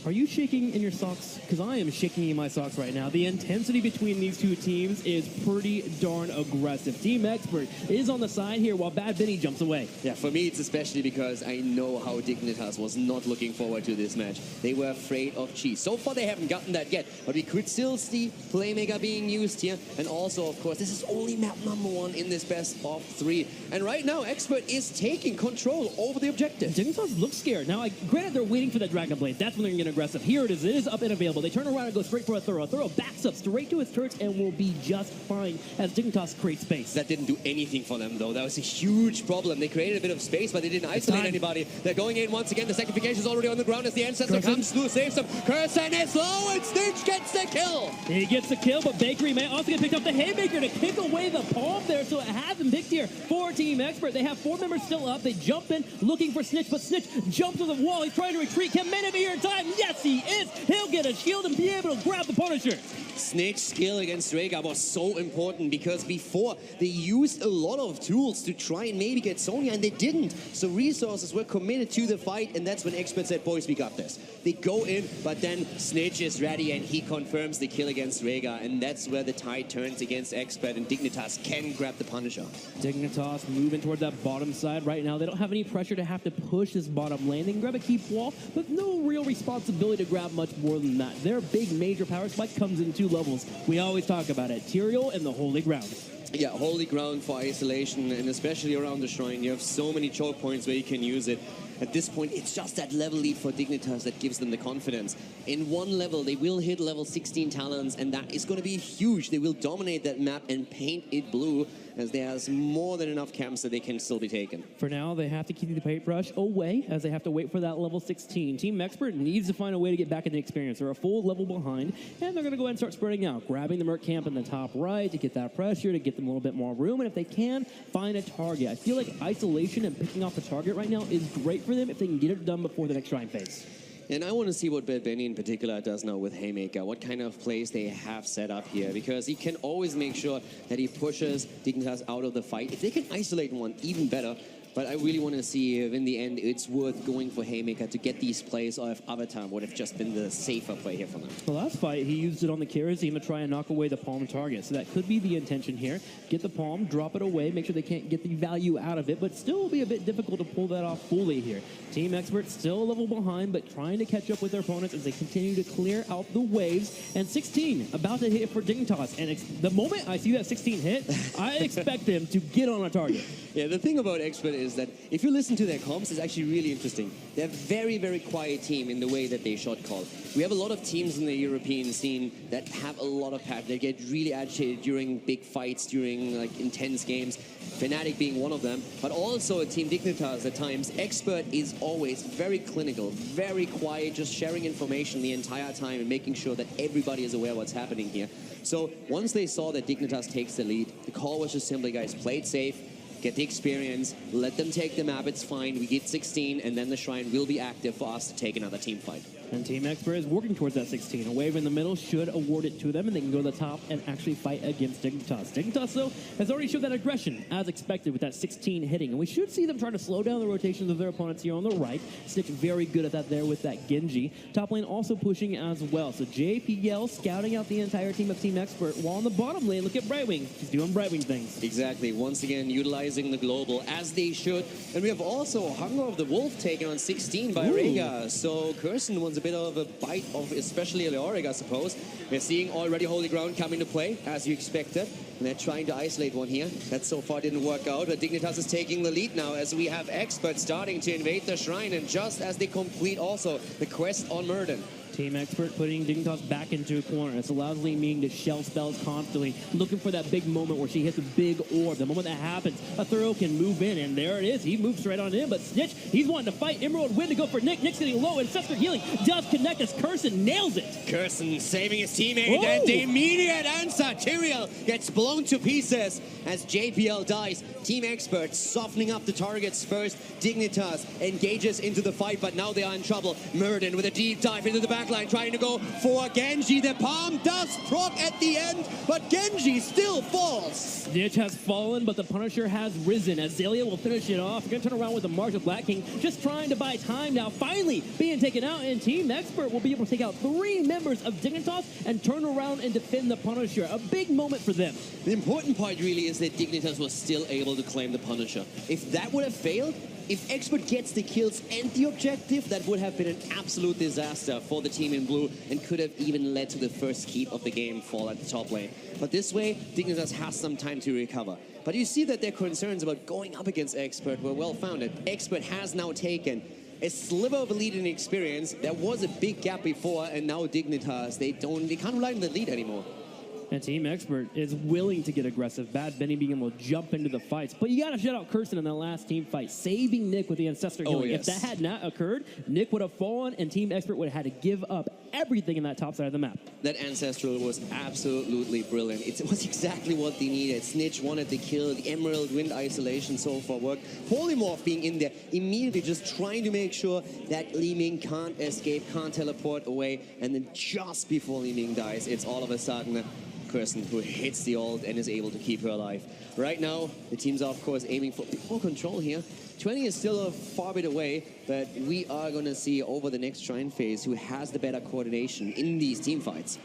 Are you shaking in your socks? Because I am shaking in my socks right now. The intensity between these two teams is pretty darn aggressive. Team Expert is on the side here while Bad Bunny jumps away. Yeah, for me it's especially because I know how Dignitas was not looking forward to this match. They were afraid of cheese. So far they haven't gotten that yet, but we could still see Playmaker being used here. And also, of course, this is only map number 1 in this best of 3. And right now, Expert is taking control over the objective. Dignitas looks scared. Now, granted, they're waiting for that Dragon Blade. That's when they're going to aggressive. Here it is up and available. They turn around and go straight for a Thorough. Thorough backs up straight to his turrets and will be just fine as Dignitas creates space. That didn't do anything for them, though. That was a huge problem. They created a bit of space, but they didn't isolate anybody. They're going in once again. The sanctification is already on the ground as the Ancestor comes through, saves them. Curson is low, and Snitch gets the kill. He gets the kill, but Bakery may also get picked up the Haymaker to kick away the palm there, so it has been picked here for Team Expert. They have 4 members still up. They jump in looking for Snitch, but Snitch jumps to the wall. He's trying to retreat. Can Mena be here in time? Yes, he is. He'll get a shield and be able to grab the Punisher. Snitch's skill against Rhaegar was so important because before they used a lot of tools to try and maybe get Sonya, and they didn't. So resources were committed to the fight, and that's when Expert said, boys, we got this. They go in, but then Snitch is ready and he confirms the kill against Rhaegar, and that's where the tide turns against Expert, and Dignitas can grab the Punisher. Dignitas moving towards that bottom side right now. They don't have any pressure to have to push this bottom lane. They can grab a keep wall, but no real responsibility to grab much more than that. Their big major power spike comes in 2 levels. We always talk about it. Tyrael and the Holy Ground. Yeah, Holy Ground for isolation, and especially around the Shrine. You have so many choke points where you can use it. At this point, it's just that level lead for Dignitas that gives them the confidence. In 1 level, they will hit level 16 talents, and that is going to be huge. They will dominate that map and paint it blue, as there's more than enough camps that they can still be taken. For now, they have to keep the paintbrush away as they have to wait for that level 16. Team Expert needs to find a way to get back in the experience. They're a full level behind, and they're going to go ahead and start spreading out, grabbing the Merc camp in the top right to get that pressure, to get them a little bit more room, and if they can, find a target. I feel like isolation and picking off the target right now is great for them if they can get it done before the next Shrine phase. And I want to see what Bad Bunny in particular does now with Haymaker, what kind of plays they have set up here, because he can always make sure that he pushes Dignitas out of the fight. If they can isolate one, even better. But I really want to see if in the end it's worth going for Haymaker to get these plays, or if Avatar would have just been the safer play here for them. The last fight, he used it on the Kira team to try and knock away the palm target. So that could be the intention here. Get the palm, drop it away, make sure they can't get the value out of it, but still will be a bit difficult to pull that off fully here. Team Expert still a level behind, but trying to catch up with their opponents as they continue to clear out the waves. And 16 about to hit for Dignitas. And the moment I see that 16 hit, I expect them to get on a target. Yeah, the thing about Expert is that if you listen to their comps, it's actually really interesting. They're a very, very quiet team in the way that they shot call. We have a lot of teams in the European scene that have a lot of passion. They get really agitated during big fights, during like intense games. Fnatic being one of them, but also Team Dignitas at times. Expert is always very clinical, very quiet, just sharing information the entire time and making sure that everybody is aware what's happening here. So once they saw that Dignitas takes the lead, the call was just simply, guys, play it safe, get the experience, let them take the map, it's fine. We get 16, and then the Shrine will be active for us to take another team fight. And Team Expert is working towards that 16. A wave in the middle should award it to them, and they can go to the top and actually fight against Dignitas. Dignitas, though, has already showed that aggression, as expected, with that 16 hitting. And we should see them try to slow down the rotations of their opponents here on the right. Snitch very good at that there with that Genji. Top lane also pushing as well. So JPL scouting out the entire team of Team Expert, while on the bottom lane, look at Brightwing. He's doing Brightwing things. Exactly. Once again, utilizing the global, as they should. And we have also Hunger of the Wolf taken on 16 by Rhaegar. So Curson wants a bit of a bite of especially Leoric, I suppose. We're seeing already Holy Ground come into play, as you expected. And they're trying to isolate one here. That so far didn't work out, but Dignitas is taking the lead now as we have Expert starting to invade the Shrine, and just as they complete also the quest on Murden. Team Expert putting Dignitas back into a corner. This allows Li Ming to shell spells constantly, looking for that big moment where she hits a big orb. The moment that happens, a throw can move in, and there it is. He moves right on in, but Snitch, he's wanting to fight. Emerald Wind to go for Nick. Nick's getting low, and Ancestor Healing does connect as Curson nails it. Curson saving his teammate, and the immediate answer. Tyrael gets blown to pieces as JPL dies. Team Expert softening up the targets first. Dignitas engages into the fight, but now they are in trouble. Murden with a deep dive into the backline, trying to go for Genji. The palm does proc at the end, but Genji still falls. Snitch has fallen, but the Punisher has risen. Azalea will finish it off. We're going to turn around with the Mark of Black King, just trying to buy time now. Finally being taken out, and Team Expert will be able to take out 3 members of Dignitas and turn around and defend the Punisher. A big moment for them. The important part really is that Dignitas was still able to claim the Punisher. If that would have failed, if Expert gets the kills and the objective, that would have been an absolute disaster for the team in blue and could have even led to the first keep of the game fall at the top lane. But this way, Dignitas has some time to recover. But you see that their concerns about going up against Expert were well founded. Expert has now taken a sliver of a lead in experience. There was a big gap before, and now Dignitas, they can't rely on the lead anymore. And Team Expert is willing to get aggressive. Bad Benny being able to jump into the fights. But you got to shout out Kirsten in that last team fight, saving Nick with the Ancestor Healing. Yes. If that had not occurred, Nick would have fallen, and Team Expert would have had to give up everything in that top side of the map. That Ancestral was absolutely brilliant. It was exactly what they needed. Snitch wanted the kill, the Emerald Wind isolation so far worked. Polymorph being in there, immediately just trying to make sure that Li Ming can't escape, can't teleport away, and then just before Li Ming dies, it's all of a sudden person who hits the ult and is able to keep her alive. Right now, the teams are, of course, aiming for more control here. 20 is still a far bit away, but we are going to see over the next Shrine phase who has the better coordination in these team fights.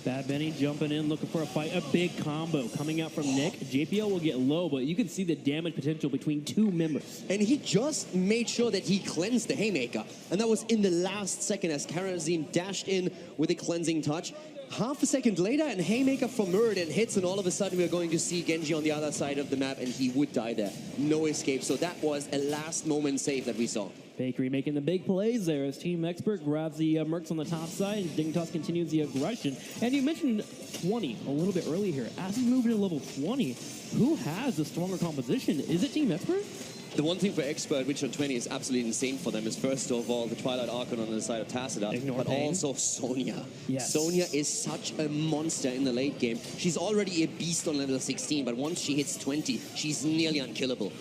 Bad Benny jumping in, looking for a fight. A big combo coming out from Nick. JPL will get low, but you can see the damage potential between 2 members. And he just made sure that he cleansed the Haymaker. And that was in the last second as Karazim dashed in with a cleansing touch. Half a second later, and Haymaker from Muradin hits, and all of a sudden we're going to see Genji on the other side of the map, and he would die there. No escape. So that was a last moment save that we saw. Bakery making the big plays there as Team Expert grabs the Mercs on the top side, and Dignitas continues the aggression. And you mentioned 20 a little bit earlier here. As we move into level 20, who has the stronger composition? Is it Team Expert? The one thing for Expert, which on 20 is absolutely insane for them, is first of all the Twilight Archon on the side of Tacita, but also Sonya. Yes. Sonya is such a monster in the late game. She's already a beast on level 16, but once she hits 20, she's nearly unkillable.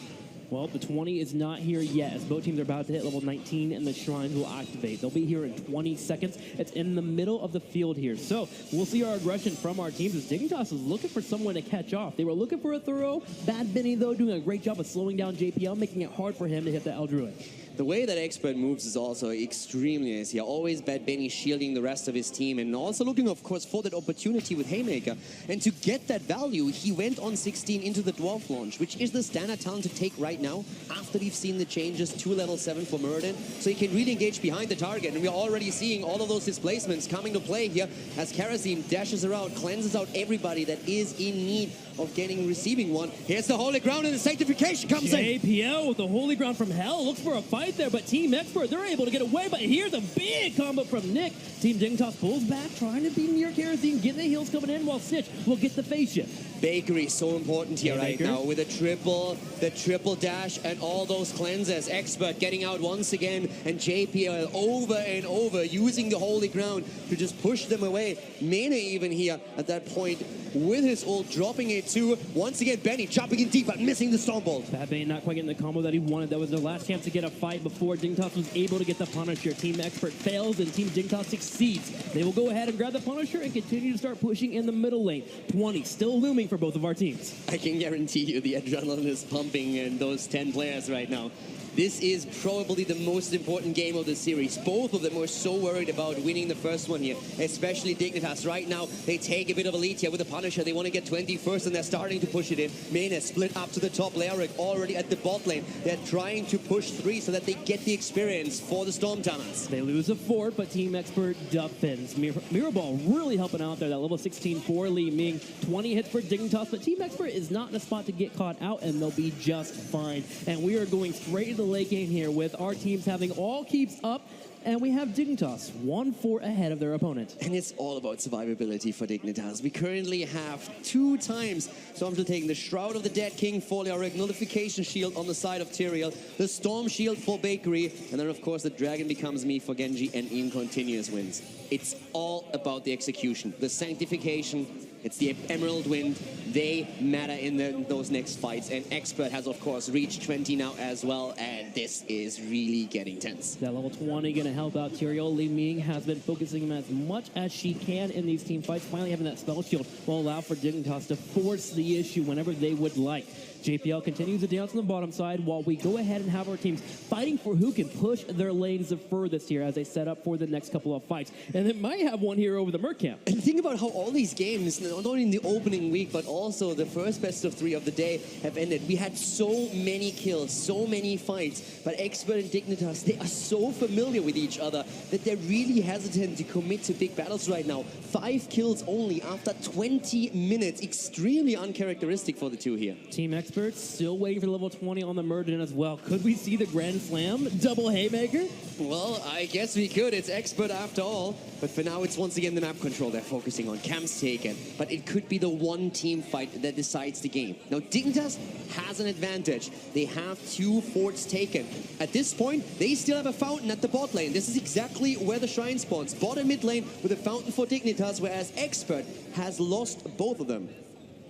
Well, the 20 is not here yet, as both teams are about to hit level 19, and the shrines will activate. They'll be here in 20 seconds. It's in the middle of the field here. So we'll see our aggression from our teams as Dignitas is looking for someone to catch off. They were looking for a throw. Bad Benny, though, doing a great job of slowing down JPL, making it hard for him to hit the Eldruid. The way that Expert moves is also extremely nice here. Always Bad Benny shielding the rest of his team and also looking, of course, for that opportunity with Haymaker. And to get that value, he went on 16 into the Dwarf launch, which is the standard talent to take right now after we've seen the changes to level 7 for Muradin. So he can really engage behind the target. And we're already seeing all of those displacements coming to play here as Karazim dashes around, cleanses out everybody that is in need of receiving one. Here's the Holy Ground and the Sanctification comes in. JPL with the Holy Ground from Hell looks for a fight there, but Team Expert, they're able to get away, but here's a big combo from Nick. Team Dignitas pulls back, trying to be near Karazim, getting the heals coming in, while Snitch will get the face shift. Bakery so important here right Baker now with the triple dash and all those cleanses. Expert getting out once again, and JPL over and over using the Holy Ground to just push them away. Mene even here at that point with his ult, dropping it to, once again, Benny jumping in deep but missing the Stormbolt. Bad Benny not quite getting the combo that he wanted. That was their last chance to get a fight before Dignitas was able to get the Punisher. Team Expert fails and Team Dignitas succeeds. They will go ahead and grab the Punisher and continue to start pushing in the middle lane. 20 still looming for both of our teams. I can guarantee you the adrenaline is pumping in those 10 players right now. This is probably the most important game of the series. Both of them were so worried about winning the first one here, especially Dignitas. Right now, they take a bit of a lead here with the Punisher. They want to get 20 first, and they're starting to push it in. Mene split up to the top. Leoric already at the bot lane. They're trying to push 3 so that they get the experience for the Storm Talents. They lose a fort, but Team Expert defends. Mirrorball really helping out there. That level 16 for Li Ming. 20 hits for Dignitas, but Team Expert is not in a spot to get caught out, and they'll be just fine. And we are going straight into the late game here with our teams having all keeps up. and we have Dignitas 1-4 ahead of their opponent. And it's all about survivability for Dignitas. We currently have 2 times Stormshield taking the Shroud of the Dead King for Leoric, Nullification Shield on the side of Tyrael, the Storm Shield for Bakery, and then of course the Dragon Becomes Me for Genji, and Ian continuous wins. It's all about the execution, the sanctification. It's the Emerald Wind. They matter in those next fights. And Expert has, of course, reached 20 now as well. And this is really getting tense. That level 20 going to help out Tyrael. Li Ming has been focusing him as much as she can in these team fights. Finally having that spell shield will allow for Dignitas to force the issue whenever they would like. JPL continues to dance on the bottom side while we go ahead and have our teams fighting for who can push their lanes the furthest here as they set up for the next couple of fights. And they might have one here over the Merc camp. And think about how all these games, not only in the opening week, but also the first best of 3 of the day have ended. We had so many kills, so many fights, but Expert and Dignitas, they are so familiar with each other that they're really hesitant to commit to big battles right now. 5 kills only after 20 minutes. Extremely uncharacteristic for the two here. Team Experts still waiting for level 20 on the Murden as well. Could we see the Grand Slam double haymaker? Well, I guess we could. It's Expert after all. But for now, it's once again the map control they're focusing on. Camps taken. But it could be the one team fight that decides the game. Now, Dignitas has an advantage. They have 2 forts taken. At this point, they still have a fountain at the bot lane. This is exactly where the shrine spawns. Bot and mid lane with a fountain for Dignitas, whereas Expert has lost both of them.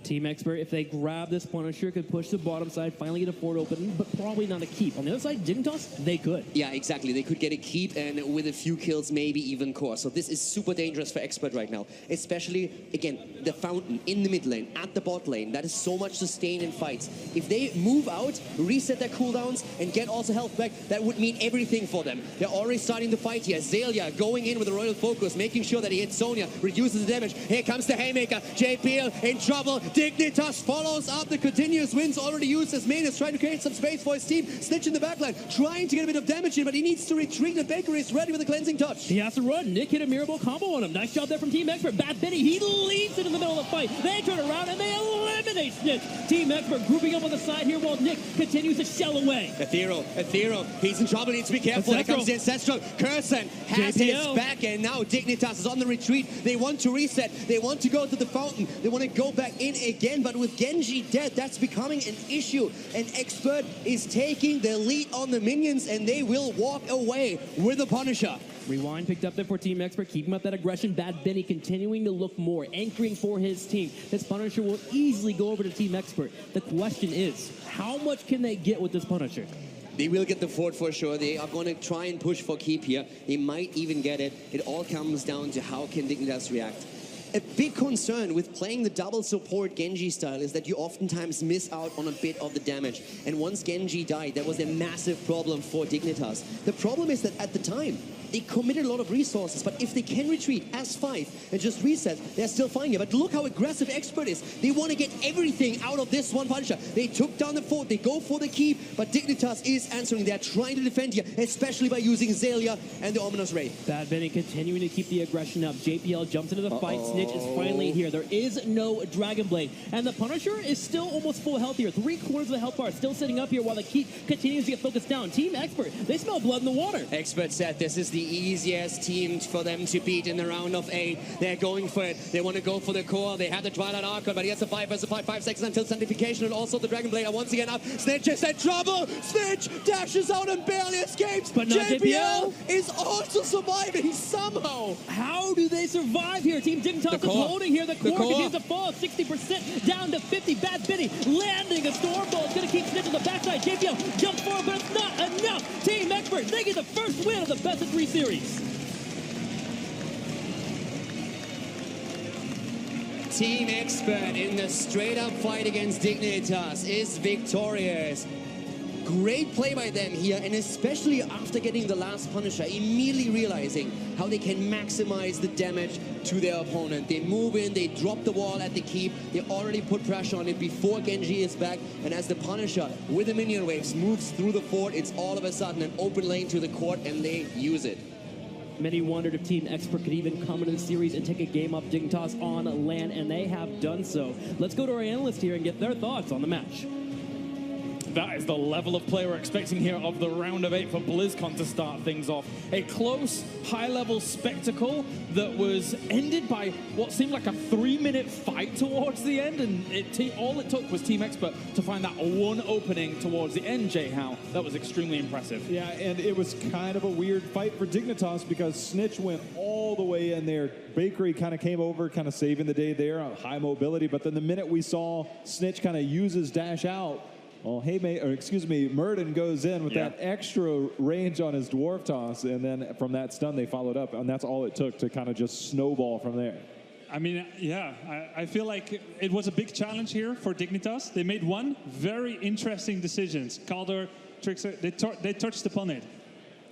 Team Expert, if they grab this Punisher, could push the bottom side, finally get a fort open, but probably not a keep. On the other side, Dignitas, they could. Yeah, exactly. They could get a keep, and with a few kills, maybe even core. So this is super dangerous for Expert right now. Especially, again, the fountain in the mid lane, at the bot lane. That is so much sustain in fights. If they move out, reset their cooldowns, and get also health back, that would mean everything for them. They're already starting the fight here. Zelia going in with a Royal Focus, making sure that he hits Sonya, reduces the damage. Here comes the Haymaker. JPL in trouble. Dignitas follows up the continuous wins already used as main is trying to create some space for his team. Snitch in the backline, trying to get a bit of damage in, but he needs to retreat, and Bakery is ready with a cleansing touch. He has to run. Nick hit a Mirable combo on him. Nice job there from Team Expert. Bad Benny, he leaves it in the middle of the fight. They turn around and they eliminate Snitch. Team Expert grouping up on the side here while Nick continues to shell away. Ethereal, he's in trouble, needs to be careful. Here comes the Ancestral. Curson has his back, and now Dignitas is on the retreat. They want to reset. They want to go to the fountain. They want to go back in again, but with Genji dead, that's becoming an issue. And Expert is taking the lead on the minions, and they will walk away with the Punisher. Rewind picked up there for Team Expert, keeping up that aggression. Bad Benny continuing to look more, anchoring for his team. This Punisher will easily go over to Team Expert. The question is, how much can they get with this Punisher? They will get the fort for sure. They are going to try and push for keep here. They might even get it. It all comes down to how can Dignitas react. A big concern with playing the double support Genji style is that you oftentimes miss out on a bit of the damage. And once Genji died, that was a massive problem for Dignitas. The problem is that at the time, they committed a lot of resources, but if they can retreat as 5 and just reset, they're still fine here. But look how aggressive Expert is. They want to get everything out of this one Punisher. They took down the fort, they go for the keep, but Dignitas is answering. They're trying to defend here, especially by using Zelia and the Ominous Ray. Bad Benny continuing to keep the aggression up. JPL jumps into the fight. Snitch is finally here. There is no Dragon Blade, and the Punisher is still almost full health here. 3/4 of the health bar still sitting up here while the keep continues to get focused down. Team Expert, they smell blood in the water. Expert said this is the easiest team for them to beat in the round of 8. They're going for it. They want to go for the core. They have the Twilight Archon, but he has a 5 versus 5 seconds until Sanctification, and also the Dragon Blade are once again up. Snitch is in trouble. Snitch dashes out and barely escapes. But not JPL is also surviving somehow. How do they survive here? Team Dignitas is holding here. The core continues to fall 60% down to 50. Bad Benny landing a storm ball. It's going to keep Snitch on the backside. JPL jumps forward, but it's not enough. Team Expert, they get the first win of the best of 3 series. Team Expert in the straight-up fight against Dignitas is victorious. Great play by them here, and especially after getting the last Punisher, immediately realizing how they can maximize the damage to their opponent. They move in, they drop the wall at the keep, they already put pressure on it before Genji is back, and as the Punisher with the minion waves moves through the fort, it's all of a sudden an open lane to the court, and they use it. Many wondered if Team Expert could even come into the series and take a game off Dignitas on land, and they have done so. Let's go to our analyst here and get their thoughts on the match. That is the level of play we're expecting here of the round of 8 for Blizzcon to start things off. A close, high-level spectacle that was ended by what seemed like a 3-minute fight towards the end, and all it took was Team Expert to find that one opening towards the end, Jay Howe. That was extremely impressive. Yeah, and it was kind of a weird fight for Dignitas because Snitch went all the way in there. Bakery kind of came over, kind of saving the day there on high mobility, but then the minute we saw Snitch kind of use his dash out, well, Murden goes in with that extra range on his dwarf toss, and then from that stun they followed up, and that's all it took to kind of just snowball from there. I mean, yeah, I feel like it was a big challenge here for Dignitas. They made one very interesting decision. Calder, Trickster, they touched upon it.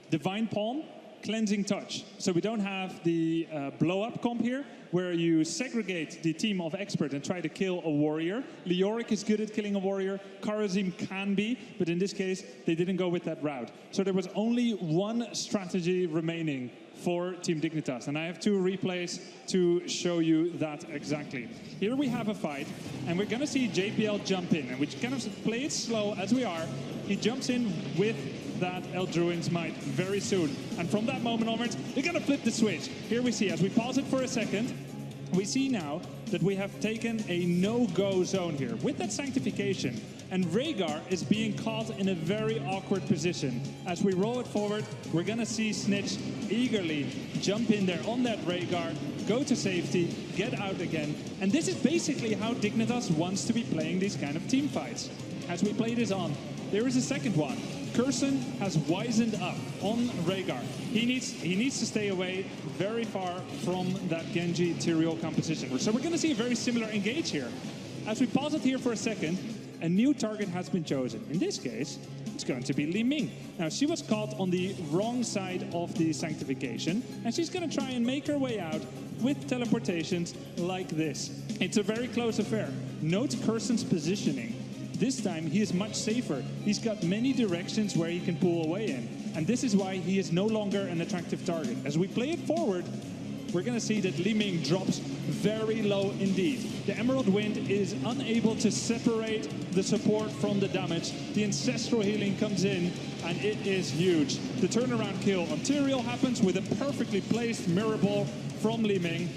Divine Palm, Cleansing Touch. So we don't have the blow-up comp here, where you segregate the team of Expert and try to kill a warrior. Leoric is good at killing a warrior. Karazim can be, but in this case, they didn't go with that route. So there was only one strategy remaining for Team Dignitas, and I have 2 replays to show you that exactly. Here we have a fight, and we're going to see JPL jump in, and we kind of play it slow as we are. He jumps in with that Eldruin's Might very soon. And from that moment onwards, they're going to flip the switch. Here we see, as we pause it for a second, we see now that we have taken a no-go zone here with that Sanctification. And Rhaegar is being caught in a very awkward position. As we roll it forward, we're going to see Snitch eagerly jump in there on that Rhaegar, go to safety, get out again. And this is basically how Dignitas wants to be playing these kind of team fights. As we play this on, there is a second one. Curson has wisened up on Rhaegar. He needs to stay away very far from that Genji Tyrael composition. So we're going to see a very similar engage here. As we pause it here for a second, a new target has been chosen. In this case, it's going to be Li Ming. Now, she was caught on the wrong side of the Sanctification, and she's going to try and make her way out with teleportations like this. It's a very close affair. Note Curson's positioning. This time, he is much safer. He's got many directions where he can pull away in. And this is why he is no longer an attractive target. As we play it forward, we're going to see that Li Ming drops very low indeed. The Emerald Wind is unable to separate the support from the damage. The Ancestral Healing comes in, and it is huge. The turnaround kill on Tyrael happens with a perfectly placed Mirror Ball from Li Ming.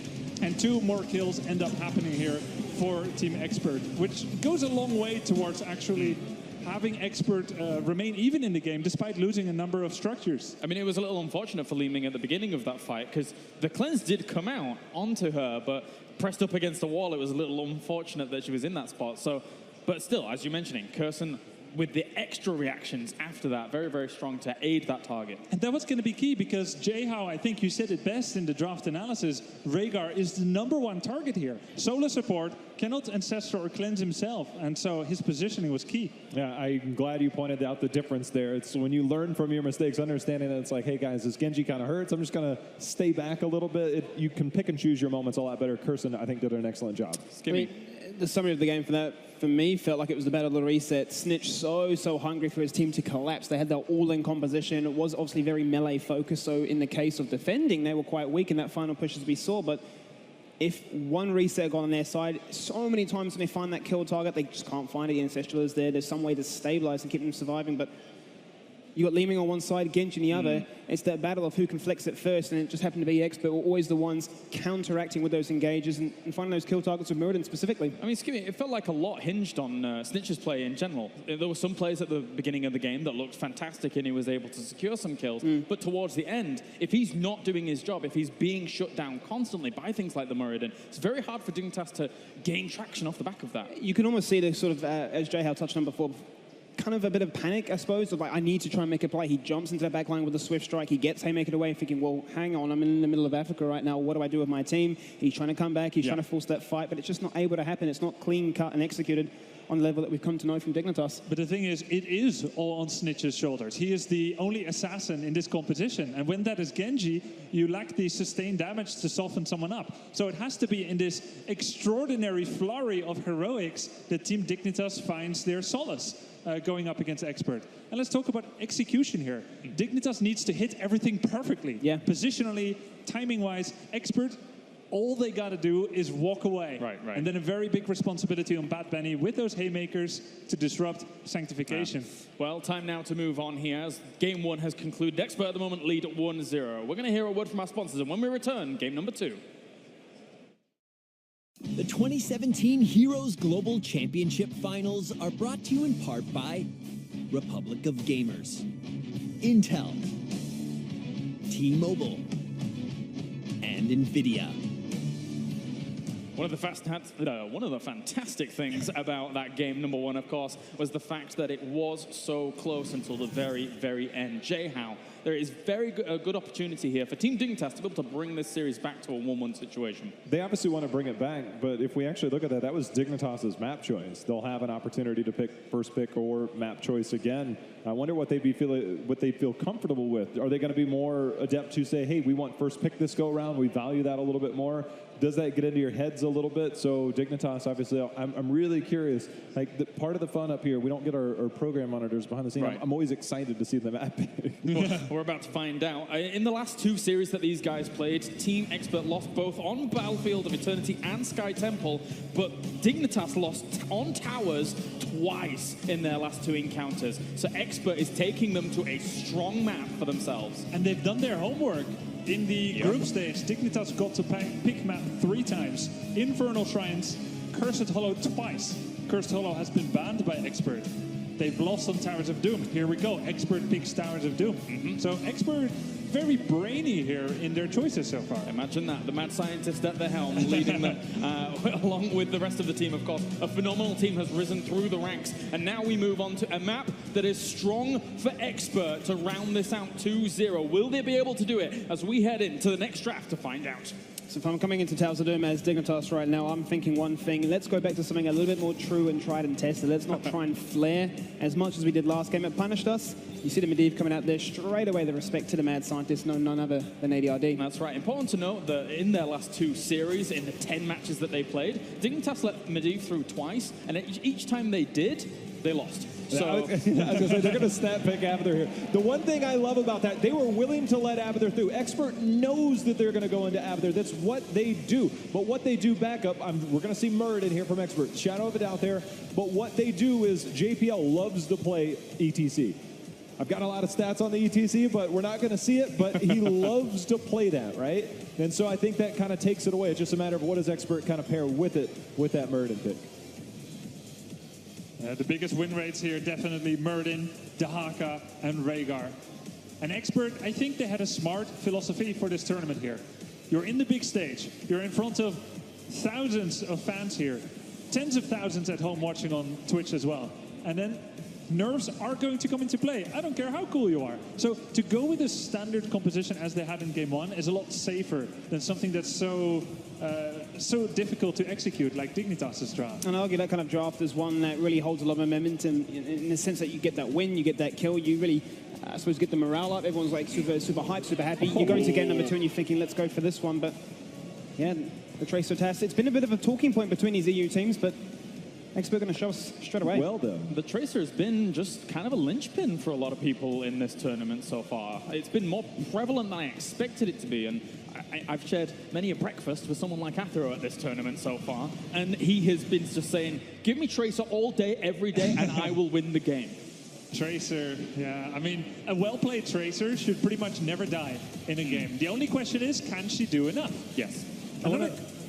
And 2 more kills end up happening here for Team Expert, which goes a long way towards actually having Expert remain even in the game despite losing a number of structures. I mean, it was a little unfortunate for Li Ming at the beginning of that fight because the cleanse did come out onto her, but pressed up against the wall, it was a little unfortunate that she was in that spot. So, but still, as you're mentioning, Curson with the extra reactions after that, very, very strong to aid that target. And that was going to be key because, Jay Howe, I think you said it best in the draft analysis, Rhaegar is the #1 target here. Solo support cannot Ancestor or cleanse himself, and so his positioning was key. Yeah, I'm glad you pointed out the difference there. It's when you learn from your mistakes, understanding that it's like, hey guys, this Genji kind of hurts, I'm just going to stay back a little bit. You can pick and choose your moments a lot better. Curson, I think, did an excellent job. The summary of the game for me, felt like it was the battle of the reset. Snitch so hungry for his team to collapse. They had that all-in composition. It was obviously very melee focused, so in the case of defending, they were quite weak in that final push as we saw, but if one reset got on their side, so many times when they find that kill target, they just can't find it. The Ancestral is there. There's some way to stabilize and keep them surviving, but you got Li Ming on one side, Genji on the other. It's that battle of who can flex it first, and it just happened to be Expert were always the ones counteracting with those engages and finding those kill targets with Muradin specifically. I mean, it felt like a lot hinged on Snitch's play in general. There were some plays at the beginning of the game that looked fantastic and he was able to secure some kills, but towards the end, if he's not doing his job, if he's being shut down constantly by things like the Muradin, it's very hard for Dignitas to gain traction off the back of that. You can almost see the sort of, as Jay Howe touched on before, kind of a bit of panic, I suppose, of like, I need to try and make a play. He jumps into the back line with a swift strike. He gets Haymaker away, thinking, well, hang on, I'm in the middle of Africa right now. What do I do with my team? He's trying to come back. He's trying to force that fight, but it's just not able to happen. It's not clean cut and executed on the level that we've come to know from Dignitas. But the thing is, it is all on Snitch's shoulders. He is the only assassin in this competition. And when that is Genji, you lack the sustained damage to soften someone up. So it has to be in this extraordinary flurry of heroics that Team Dignitas finds their solace. Going up against Expert. And let's talk about execution here. Dignitas needs to hit everything perfectly. Yeah. Positionally, timing-wise, Expert all they got to do is walk away. Right. And then a very big responsibility on Bad Bunny with those haymakers to disrupt Sanctification. Well, time now to move on here as game 1 has concluded. Expert at the moment lead 1-0. We're going to hear a word from our sponsors, and when we return, game number 2. The 2017 Heroes Global Championship Finals are brought to you in part by Republic of Gamers, Intel, T-Mobile, and NVIDIA. One of the fantastic things about that game, number 1, of course, was the fact that it was so close until the very, very end. Jay-How, there is a good opportunity here for Team Dignitas to be able to bring this series back to a 1-1 situation. They obviously want to bring it back, but if we actually look at that, that was Dignitas' map choice. They'll have an opportunity to pick first pick or map choice again. I wonder what they'd feel comfortable with. Are they going to be more adept to say, hey, we want first pick this go around, we value that a little bit more? Does that get into your heads a little bit? So Dignitas, obviously, I'm really curious. Like, part of the fun up here, we don't get our program monitors behind the scenes. Right. I'm always excited to see the map. We're about to find out. In the last 2 series that these guys played, Team Expert lost both on Battlefield of Eternity and Sky Temple, but Dignitas lost on Towers twice in their last 2 encounters. So Expert is taking them to a strong map for themselves. And they've done their homework. In the group stage, Dignitas got to pick map 3 times. Infernal Shrines, Cursed Hollow twice. Cursed Hollow has been banned by Expert. They've lost on Towers of Doom. Here we go. Expert picks Towers of Doom. So Expert, very brainy here in their choices so far. Imagine that. The mad scientist at the helm leading them along with the rest of the team, of course. A phenomenal team has risen through the ranks. And now we move on to a map that is strong for Expert to round this out 2-0. Will they be able to do it as we head into the next draft to find out? So if I'm coming into Towers of Doom as Dignitas right now, I'm thinking one thing. Let's go back to something a little bit more true and tried and tested. Let's not try and flare as much as we did last game. It punished us. You see the Medivh coming out there straight away. The respect to the mad scientist, none other than ADRD. That's right. Important to note that in their last 2 series, in the 10 matches that they played, Dignitas let Medivh through twice, and each time they did, they lost. So I was going to say, they're going to stat pick Abathur here. The one thing I love about that, they were willing to let Abathur through. Expert knows that they're going to go into Abathur. That's what they do. But what they do back up, we're going to see Murd in here from Expert. Shadow of it out there. But what they do is JPL loves to play ETC. I've got a lot of stats on the ETC, but we're not going to see it. But he loves to play that, right? And so I think that kind of takes it away. It's just a matter of what does Expert kind of pair with it, with that Murden pick. The biggest win rates here, definitely Murden, Dahaka, and Rhaegar. And Expert, I think they had a smart philosophy for this tournament here. You're in the big stage. You're in front of thousands of fans here. Tens of thousands at home watching on Twitch as well. And then nerves are going to come into play. I don't care how cool you are. So to go with a standard composition as they had in game 1 is a lot safer than something that's so difficult to execute, like Dignitas' draft. And I argue that kind of draft is one that really holds a lot of momentum in the sense that you get that win, you get that kill, you really, I suppose, get the morale up. Everyone's like super hyped, super happy. You go into game number 2 and you're thinking, let's go for this one. But yeah, the Tracer test, it's been a bit of a talking point between these EU teams, but Expert going to show us straight away. Well done. The Tracer has been just kind of a linchpin for a lot of people in this tournament so far. It's been more prevalent than I expected it to be, and I've shared many a breakfast with someone like Athero at this tournament so far, and he has been just saying, give me Tracer all day, every day, and I will win the game. Tracer, yeah. I mean, a well-played Tracer should pretty much never die in a game. The only question is, can she do enough? Yes.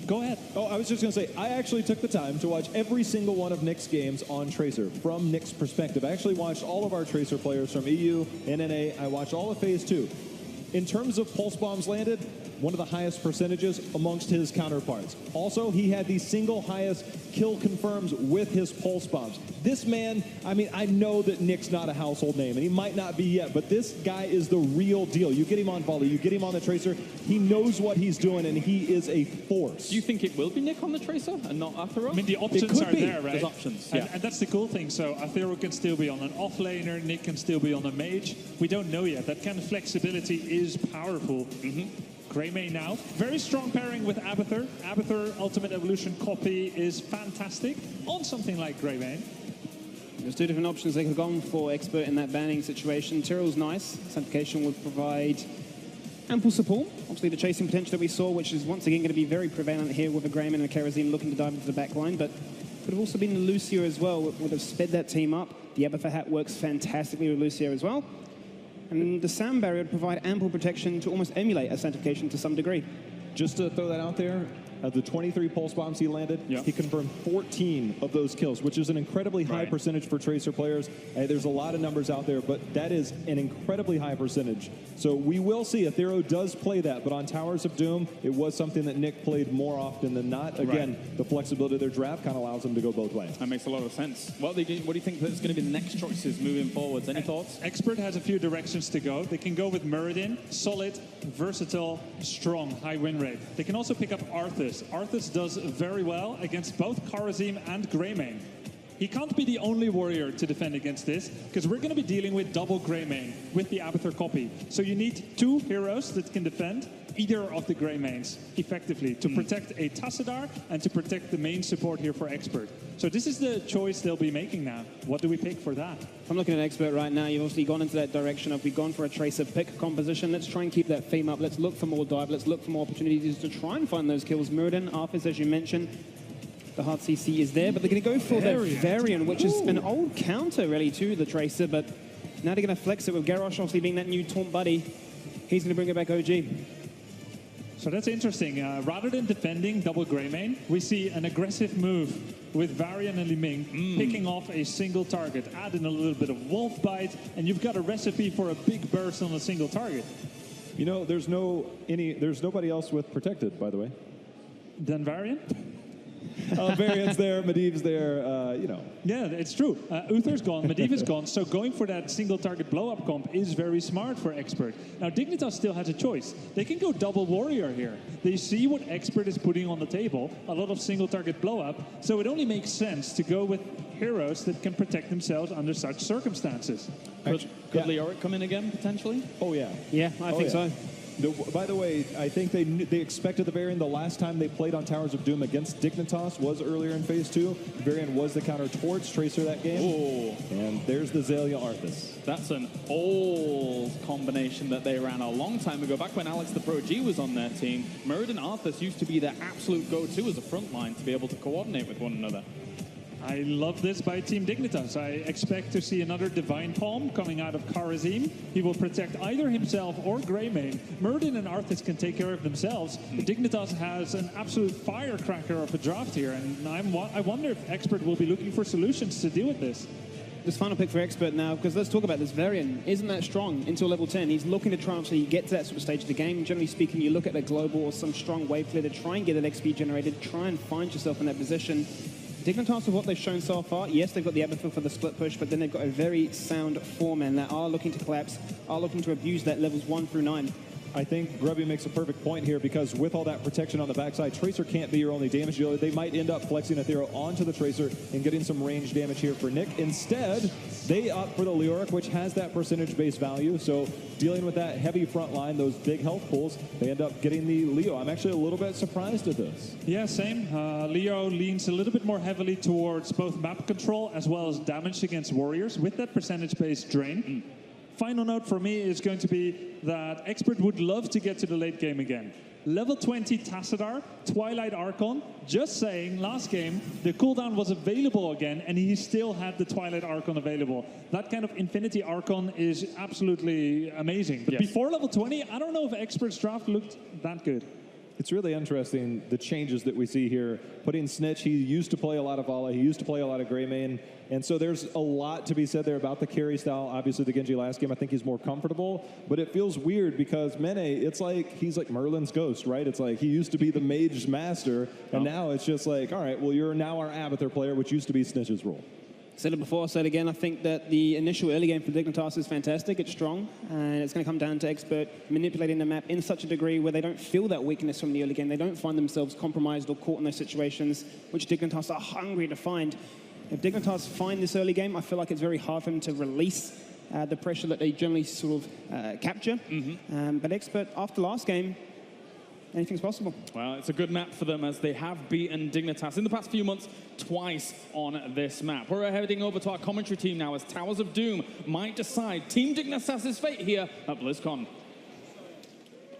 Go ahead. Oh, I was just going to say, I actually took the time to watch every single one of Nick's games on Tracer from Nick's perspective. I actually watched all of our Tracer players from EU, NNA. I watched all of Phase 2. In terms of pulse bombs landed, one of the highest percentages amongst his counterparts. Also, he had the single highest kill confirms with his pulse bombs. This man, I mean, I know that Nick's not a household name, and he might not be yet, but this guy is the real deal. You get him on volley, you get him on the Tracer, he knows what he's doing, and he is a force. Do you think it will be Nick on the Tracer and not Athero? I mean, the options are there, right? There's options, yeah. And that's the cool thing. So Athero can still be on an offlaner, Nick can still be on a mage. We don't know yet. That kind of flexibility is powerful. Greymane now. Very strong pairing with Abathur. Abathur Ultimate Evolution copy is fantastic on something like Greymane. There's 2 different options they could have gone for Expert in that banning situation. Tyrell's nice. Sanctification would provide ample support. Obviously, the chasing potential that we saw, which is once again going to be very prevalent here with a Greyman and a Karazim looking to dive into the back line, but could have also been Lucio as well, would have sped that team up. The Abathur hat works fantastically with Lucio as well. And the sound barrier would provide ample protection to almost emulate a sanctification to some degree. Just to throw that out there, of the 23 pulse bombs he landed, he confirmed 14 of those kills, which is an incredibly high percentage for Tracer players. There's a lot of numbers out there, but that is an incredibly high percentage. So we will see. Ethereum does play that, but on Towers of Doom, it was something that Nick played more often than not. Again, the flexibility of their draft kind of allows them to go both ways. That makes a lot of sense. What do you think that's going to be the next choices moving forwards? Any thoughts? Expert has a few directions to go. They can go with Muradin, solid, versatile, strong, high win rate. They can also pick up Arthas. Arthas does very well against both Karazim and Greymane. He can't be the only warrior to defend against this, because we're going to be dealing with double Greymane with the Abathur copy. So you need two heroes that can defend either of the Greymanes effectively to protect a Tassadar and to protect the main support here for Expert. So this is the choice they'll be making now. What do we pick for that? If I'm looking at Expert right now, you've obviously gone into that direction of we've gone for a Tracer pick composition. Let's try and keep that theme up. Let's look for more dive. Let's look for more opportunities to try and find those kills. Muradin, Arthas, as you mentioned, the hard CC is there, but they're going to go for that Varian, which is an old counter really to the Tracer, but now they're going to flex it with Garrosh obviously being that new taunt buddy. He's going to bring it back OG. So that's interesting. Rather than defending double Greymane, we see an aggressive move with Varian and Liming picking off a single target, adding a little bit of wolf bite, and you've got a recipe for a big burst on a single target. You know, there's nobody else with protected, by the way. Then Varian? Varian's there, Medivh's there, you know. Yeah, it's true. Uther's gone, Medivh is gone, so going for that single target blow-up comp is very smart for Expert. Now, Dignitas still has a choice. They can go double warrior here. They see what Expert is putting on the table, a lot of single target blow-up, so it only makes sense to go with heroes that can protect themselves under such circumstances. Could Leoric come in again, potentially? Oh, yeah. Yeah, I think so. By the way, I think they expected the Varian the last time they played on Towers of Doom against Dignitas was earlier in Phase 2. The Varian was the counter towards Tracer that game. Oh. And there's the Xayah Arthas. That's an old combination that they ran a long time ago, back when Alex the Pro G was on their team. Muradin Arthas used to be their absolute go-to as a front line to be able to coordinate with one another. I love this by Team Dignitas. I expect to see another Divine Palm coming out of Karazim. He will protect either himself or Greymane. Muradin and Arthas can take care of themselves. Dignitas has an absolute firecracker of a draft here, and I wonder if Expert will be looking for solutions to deal with this. This final pick for Expert now, because let's talk about this. Varian isn't that strong until level 10. He's looking to try and actually get to that sort of stage of the game. Generally speaking, you look at a global or some strong wave clear to try and get an XP generated, try and find yourself in that position. Dignitas, with what they've shown so far, yes, they've got the Abathur for the split push, but then they've got a very sound foreman that are looking to collapse, are looking to abuse that levels 1 through 9. I think Grubby makes a perfect point here, because with all that protection on the backside, Tracer can't be your only damage dealer. They might end up flexing Ethereal onto the Tracer and getting some range damage here for Nick. Instead, they opt for the Leoric, which has that percentage-based value. So dealing with that heavy front line, those big health pulls, they end up getting the Leo. I'm actually a little bit surprised at this. Yeah, same. Leo leans a little bit more heavily towards both map control as well as damage against warriors with that percentage-based drain. Final note for me is going to be that Expert would love to get to the late game again. Level 20 Tassadar, Twilight Archon, just saying, last game, the cooldown was available again, and he still had the Twilight Archon available. That kind of Infinity Archon is absolutely amazing. But before level 20, I don't know if Expert's draft looked that good. It's really interesting, the changes that we see here. Putting Snitch, he used to play a lot of Vala, he used to play a lot of Greymane, and so there's a lot to be said there about the carry style. Obviously, the Genji last game, I think he's more comfortable, but it feels weird because Mene, it's like he's like Merlin's ghost, right? It's like he used to be the Mage's master, and now it's just like, all right, well, you're now our Abathur player, which used to be Snitch's role. Said it before, said it again. I think that the initial early game for Dignitas is fantastic. It's strong, and it's going to come down to Expert manipulating the map in such a degree where they don't feel that weakness from the early game. They don't find themselves compromised or caught in those situations, which Dignitas are hungry to find. If Dignitas find this early game, I feel like it's very hard for them to release the pressure that they generally sort of capture. But Expert, after last game, anything's possible. Well, it's a good map for them as they have beaten Dignitas in the past few months twice on this map. We're heading over to our commentary team now as Towers of Doom might decide Team Dignitas' fate here at Blizzcon.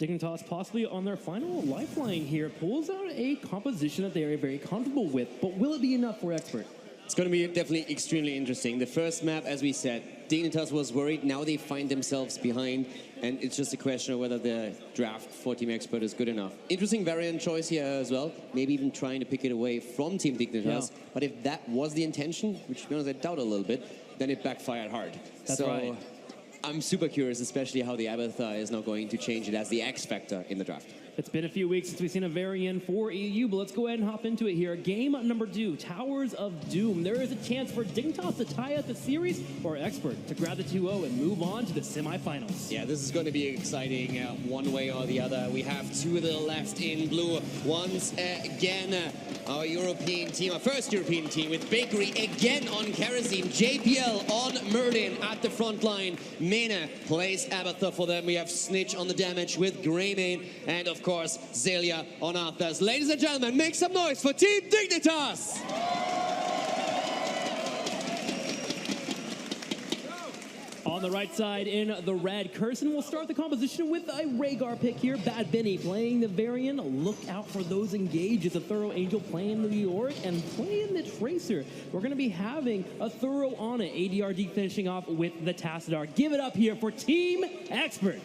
Dignitas possibly on their final lifeline here pulls out a composition that they are very comfortable with, but will it be enough for Expert? It's going to be definitely extremely interesting. The first map, as we said, Dignitas was worried. Now they find themselves behind, and it's just a question of whether the draft for Team Expert is good enough. Interesting variant choice here as well. Maybe even trying to pick it away from Team Dignitas. Yeah. But if that was the intention, which to be honest I doubt a little bit, then it backfired hard. That's right. I'm super curious, especially how the Abathur is now going to change it as the X factor in the draft. It's been a few weeks since we've seen a variant for EU, but let's go ahead and hop into it here. Game number 2, Towers of Doom. There is a chance for Dignitas to tie up the series or Expert to grab the 2-0 and move on to the semifinals. Yeah, this is going to be exciting one way or the other. We have 2 of the left in blue. Once again, our European team, our first European team with Bakery again on Kerosene. JPL on Merdin at the front line. Mena plays Abathur for them. We have Snitch on the damage with Greymane. And of course, Zelia on Arthas. Ladies and gentlemen, make some noise for Team Dignitas! On the right side in the red, Curson will start the composition with a Rhaegar pick here. Bad Benny playing the Varian. Look out for those engages. A Thorough Angel playing the Leoric and playing the Tracer. We're going to be having a Thorough on it. ADRD finishing off with the Tassadar. Give it up here for Team Expert.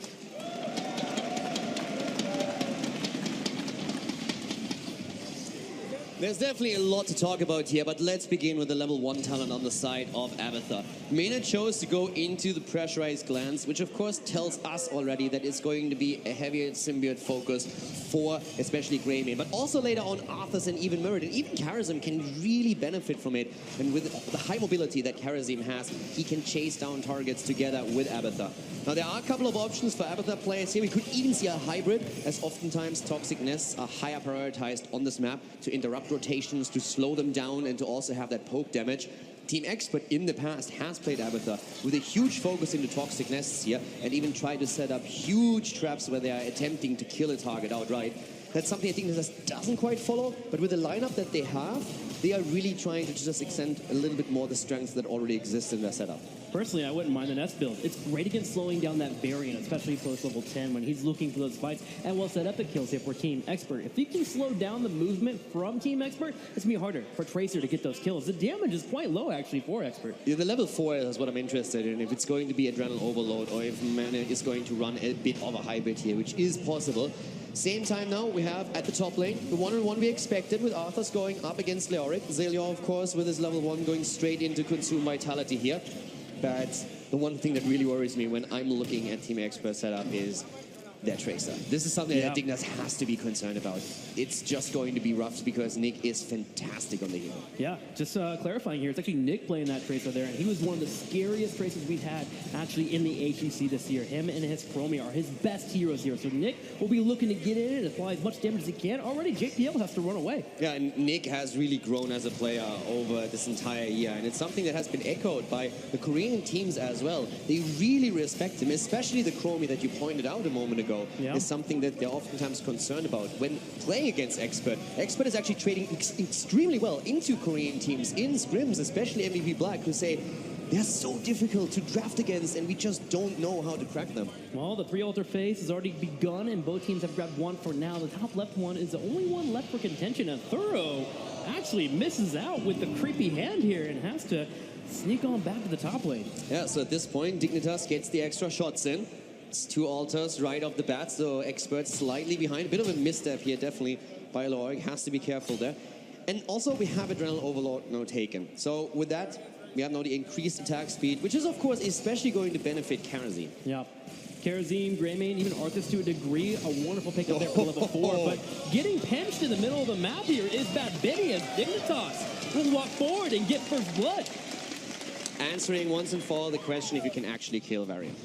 There's definitely a lot to talk about here, but let's begin with the level 1 talent on the side of Abathur. Mena chose to go into the pressurized glance, which of course tells us already that it's going to be a heavier symbiote focus for especially Greymane, but also later on Arthas and even Muradin. Even Karazim can really benefit from it, and with the high mobility that Karazim has, he can chase down targets together with Abathur. Now there are a couple of options for Abathur players here. We could even see a hybrid, as oftentimes toxic nests are higher prioritized on this map to interrupt rotations, to slow them down, and to also have that poke damage. Team Expert in the past has played Abathur with a huge focus into toxic nests here, and even tried to set up huge traps where they are attempting to kill a target outright. That's something I think this doesn't quite follow, but with the lineup that they have, they are really trying to just extend a little bit more the strengths that already exist in their setup. Personally, I wouldn't mind the nest build. It's great against slowing down that Variant, especially post level 10 when he's looking for those fights, and will set up the kills here for Team Expert. If he can slow down the movement from Team Expert, it's going to be harder for Tracer to get those kills. The damage is quite low, actually, for Expert. Yeah, the level 4 is what I'm interested in. If it's going to be Adrenal Overload, or if Mana is going to run a bit of a hybrid here, which is possible. Same time now, we have at the top lane, the 1-on-1 we expected with Arthas going up against Leoric. Zelia, of course, with his level 1 going straight into Consume Vitality here. But the one thing that really worries me when I'm looking at Team Expert setup is their Tracer. This is something that Dignitas has to be concerned about. It's just going to be rough because Nick is fantastic on the hero. Yeah, just clarifying here, it's actually Nick playing that Tracer there, and he was one of the scariest Tracers we've had actually in the HGC this year. Him and his Chromie are his best heroes here, so Nick will be looking to get in and apply as much damage as he can. Already JPL has to run away. Yeah, and Nick has really grown as a player over this entire year, and it's something that has been echoed by the Korean teams as well. They really respect him, especially the Chromie that you pointed out a moment ago. Is something that they're oftentimes concerned about when playing against Expert. Expert is actually trading extremely well into Korean teams in scrims, especially MVP Black, who say they're so difficult to draft against and we just don't know how to crack them. Well, the 3-altar phase has already begun and both teams have grabbed one for now. The top left one is the only one left for contention, and Thorough actually misses out with the creepy hand here and has to sneak on back to the top lane. Yeah, so at this point, Dignitas gets the extra shots in. It's 2 altars right off the bat, so Expert slightly behind. A bit of a misstep here, definitely, by Leoric. Has to be careful there. And also, we have Adrenal Overload now taken. So with that, we have now the increased attack speed, which is, of course, especially going to benefit Karazim. Yeah. Karazim, Greymane, even Arthas to a degree. A wonderful pickup there for level 4. But getting pinched in the middle of the map here is Bad Benny as Dignitas will walk forward and get first blood. Answering once and for all the question if you can actually kill Variant.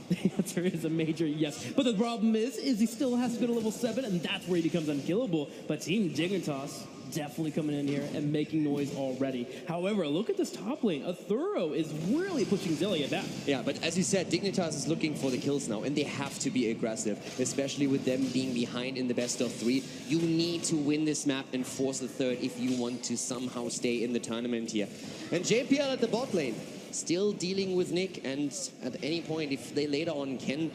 The answer is a major yes. But the problem is he still has to go to level 7, and that's where he becomes unkillable. But Team Dignitas definitely coming in here and making noise already. However, look at this top lane. A Thorough is really pushing Zelia back. Yeah, but as you said, Dignitas is looking for the kills now, and they have to be aggressive, especially with them being behind in the best of 3. You need to win this map and force the third if you want to somehow stay in the tournament here. And JPL at the bot lane, still dealing with Nick, and at any point, if they later on can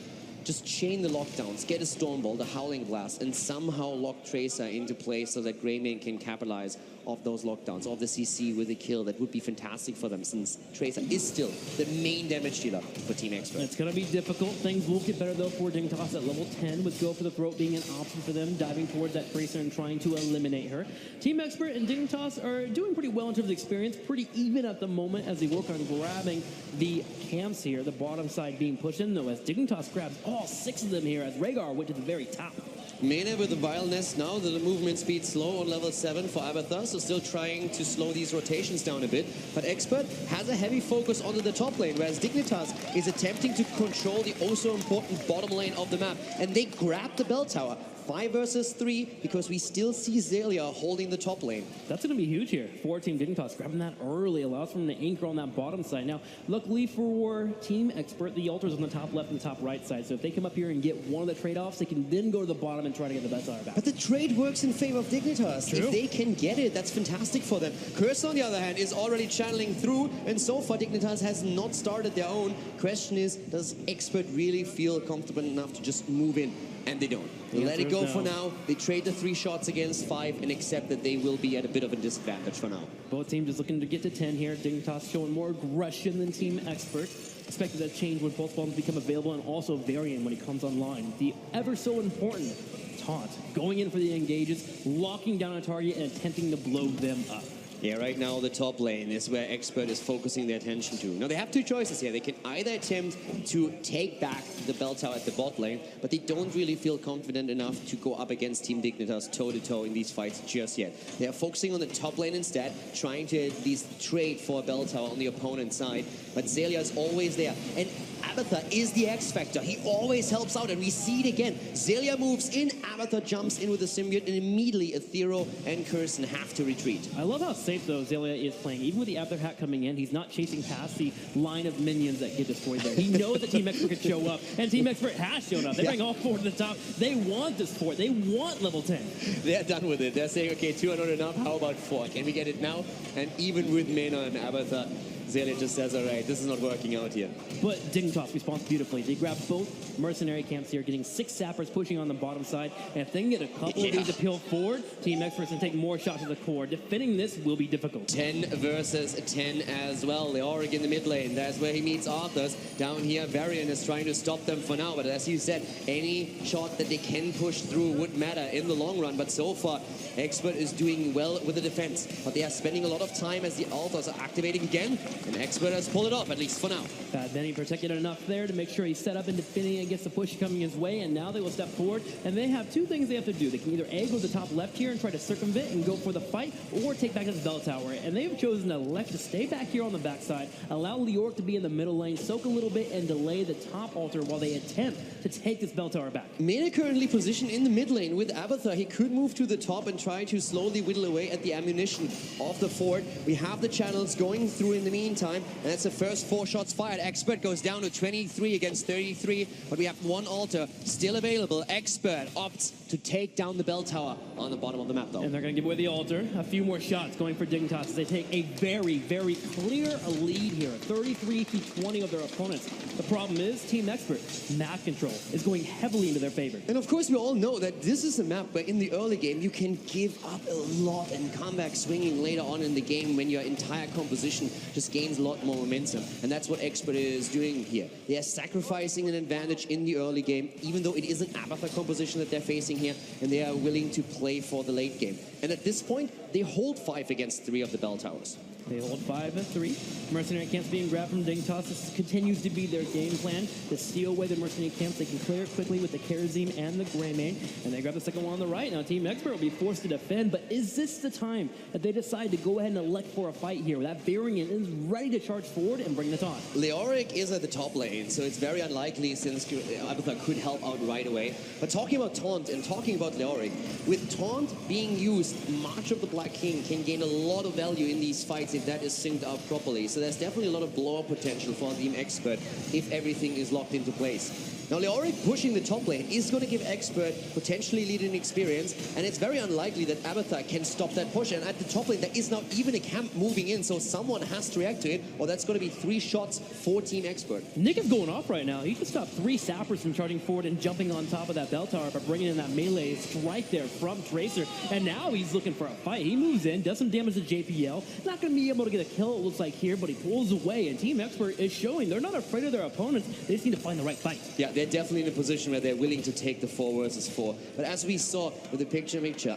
just chain the lockdowns, get a Stormbolt, a Howling Blast, and somehow lock Tracer into place so that Greymane can capitalize off those lockdowns, off the CC with a kill. That would be fantastic for them, since Tracer is still the main damage dealer for Team Expert. It's going to be difficult. Things will get better, though, for Dignitas at level 10, with Go for the Throat being an option for them, diving towards that Tracer and trying to eliminate her. Team Expert and Dignitas are doing pretty well in terms of experience, pretty even at the moment as they work on grabbing the camps here, the bottom side being pushed in, though, as Dignitas grabs all 6 of them here as Rhaegar went to the very top. Mena with the Vileness now, the movement speed slow on level 7 for Abathur, so still trying to slow these rotations down a bit. But Expert has a heavy focus onto the top lane, whereas Dignitas is attempting to control the oh-so-important bottom lane of the map. And they grab the bell tower. 5 versus 3, because we still see Xaylia holding the top lane. That's going to be huge here for Team Dignitas. Grabbing that early allows for them to anchor on that bottom side. Now, luckily for Team Expert, the altar's on the top left and the top right side. So if they come up here and get one of the trade-offs, they can then go to the bottom and try to get the best tower back. But the trade works in favor of Dignitas. True. If they can get it, that's fantastic for them. Curse, on the other hand, is already channeling through, and so far Dignitas has not started their own. Question is, does Expert really feel comfortable enough to just move in? And they don't. They let it go for now. They trade the 3 shots against 5 and accept that they will be at a bit of a disadvantage for now. Both teams just looking to get to 10 here. Dignitas showing more aggression than Team Expert. Expected that change when both bombs become available, and also Varian when he comes online. The ever so important taunt, going in for the engages, locking down a target and attempting to blow them up. Yeah, right now the top lane is where Expert is focusing their attention to. Now they have 2 choices here. They can either attempt to take back the bell tower at the bot lane, but they don't really feel confident enough to go up against Team Dignitas toe-to-toe in these fights just yet. They are focusing on the top lane instead, trying to at least trade for a bell tower on the opponent's side. But Xaylia is always there. And Abathur is the X Factor. He always helps out, and we see it again. Xaylia moves in, Abathur jumps in with the symbiote, and immediately Aethero and Curson have to retreat. I love how safe, though, Xaylia is playing. Even with the Abathur hat coming in, he's not chasing past the line of minions that get destroyed there. He knows that Team Expert could show up, and Team Expert has shown up. They bring all 4 to the top. They want this 4. They want level 10. They're done with it. They're saying, okay, 2 are not enough. How about 4? Can we get it now? And even with Mena and Abathur, Xaylia just says, all right, this is not working out here. But Dignitas responds beautifully. They grab both mercenary camps here, getting 6 sappers pushing on the bottom side. And if they can get a couple of these to peel forward, Team Experts can take more shots to the core. Defending this will be difficult. 10 versus 10 as well. Leoric in the mid lane. That's where he meets Arthurs. Down here, Varian is trying to stop them for now. But as you said, any shot that they can push through would matter in the long run. But so far, Expert is doing well with the defense. But they are spending a lot of time as the Arthurs are activating again. And Expert has pulled it off, at least for now. Bad Benny protected enough there to make sure he's set up and defending against the push coming his way, and now they will step forward, and they have 2 things they have to do. They can either A, go to the top left here and try to circumvent and go for the fight, or take back this bell tower, and they've chosen to elect to stay back here on the backside, allow Leoric to be in the middle lane, soak a little bit, and delay the top altar while they attempt to take this bell tower back. Mena currently positioned in the mid lane with Abathur. He could move to the top and try to slowly whittle away at the ammunition of the fort. We have the channels going through in the meantime, and that's the first 4 shots fired. Expert goes down to 23 against 33, but we have 1 altar still available. Expert opts to take down the bell tower on the bottom of the map, though. And they're going to give away the altar. A few more shots going for Dignitas as they take a very, very clear lead here. 33 to 20 of their opponents. The problem is Team Expert map control is going heavily into their favor. And of course, we all know that this is a map where in the early game you can give up a lot and come back swinging later on in the game when your entire composition just gains a lot more momentum. And that's what Expert is doing here. They are sacrificing an advantage in the early game, even though it is an Abathur composition that they're facing here, and they are willing to play for the late game. And at this point, they hold 5 against 3 of the bell towers. They hold 5 and 3. Mercenary camps being grabbed from Dignitas. This continues to be their game plan. To steal away the mercenary camps, they can clear it quickly with the Kharazim and the Greymane. And they grab the second one on the right. Now Team Expert will be forced to defend, but is this the time that they decide to go ahead and elect for a fight here? That Varian is ready to charge forward and bring the taunt. Leoric is at the top lane, so it's very unlikely since Abathur could help out right away. But talking about taunt and talking about Leoric, with taunt being used, March of the Black King can gain a lot of value in these fights if that is synced up properly. So there's definitely a lot of blow-up potential for Team Expert if everything is locked into place. Now, Leoric pushing the top lane is going to give Expert potentially leading experience, and it's very unlikely that Abathar can stop that push. And at the top lane, there is now even a camp moving in, so someone has to react to it, or that's going to be 3 shots for Team Expert. Nick is going off right now. He just stopped 3 sappers from charging forward and jumping on top of that bell tower, but bringing in that melee strike there from Tracer. And now he's looking for a fight. He moves in, does some damage to JPL. Not going to be able to get a kill, it looks like here, but he pulls away. And Team Expert is showing they're not afraid of their opponents. They just need to find the right fight. Yeah, they're definitely in a position where they're willing to take the 4 versus 4. But as we saw with the picture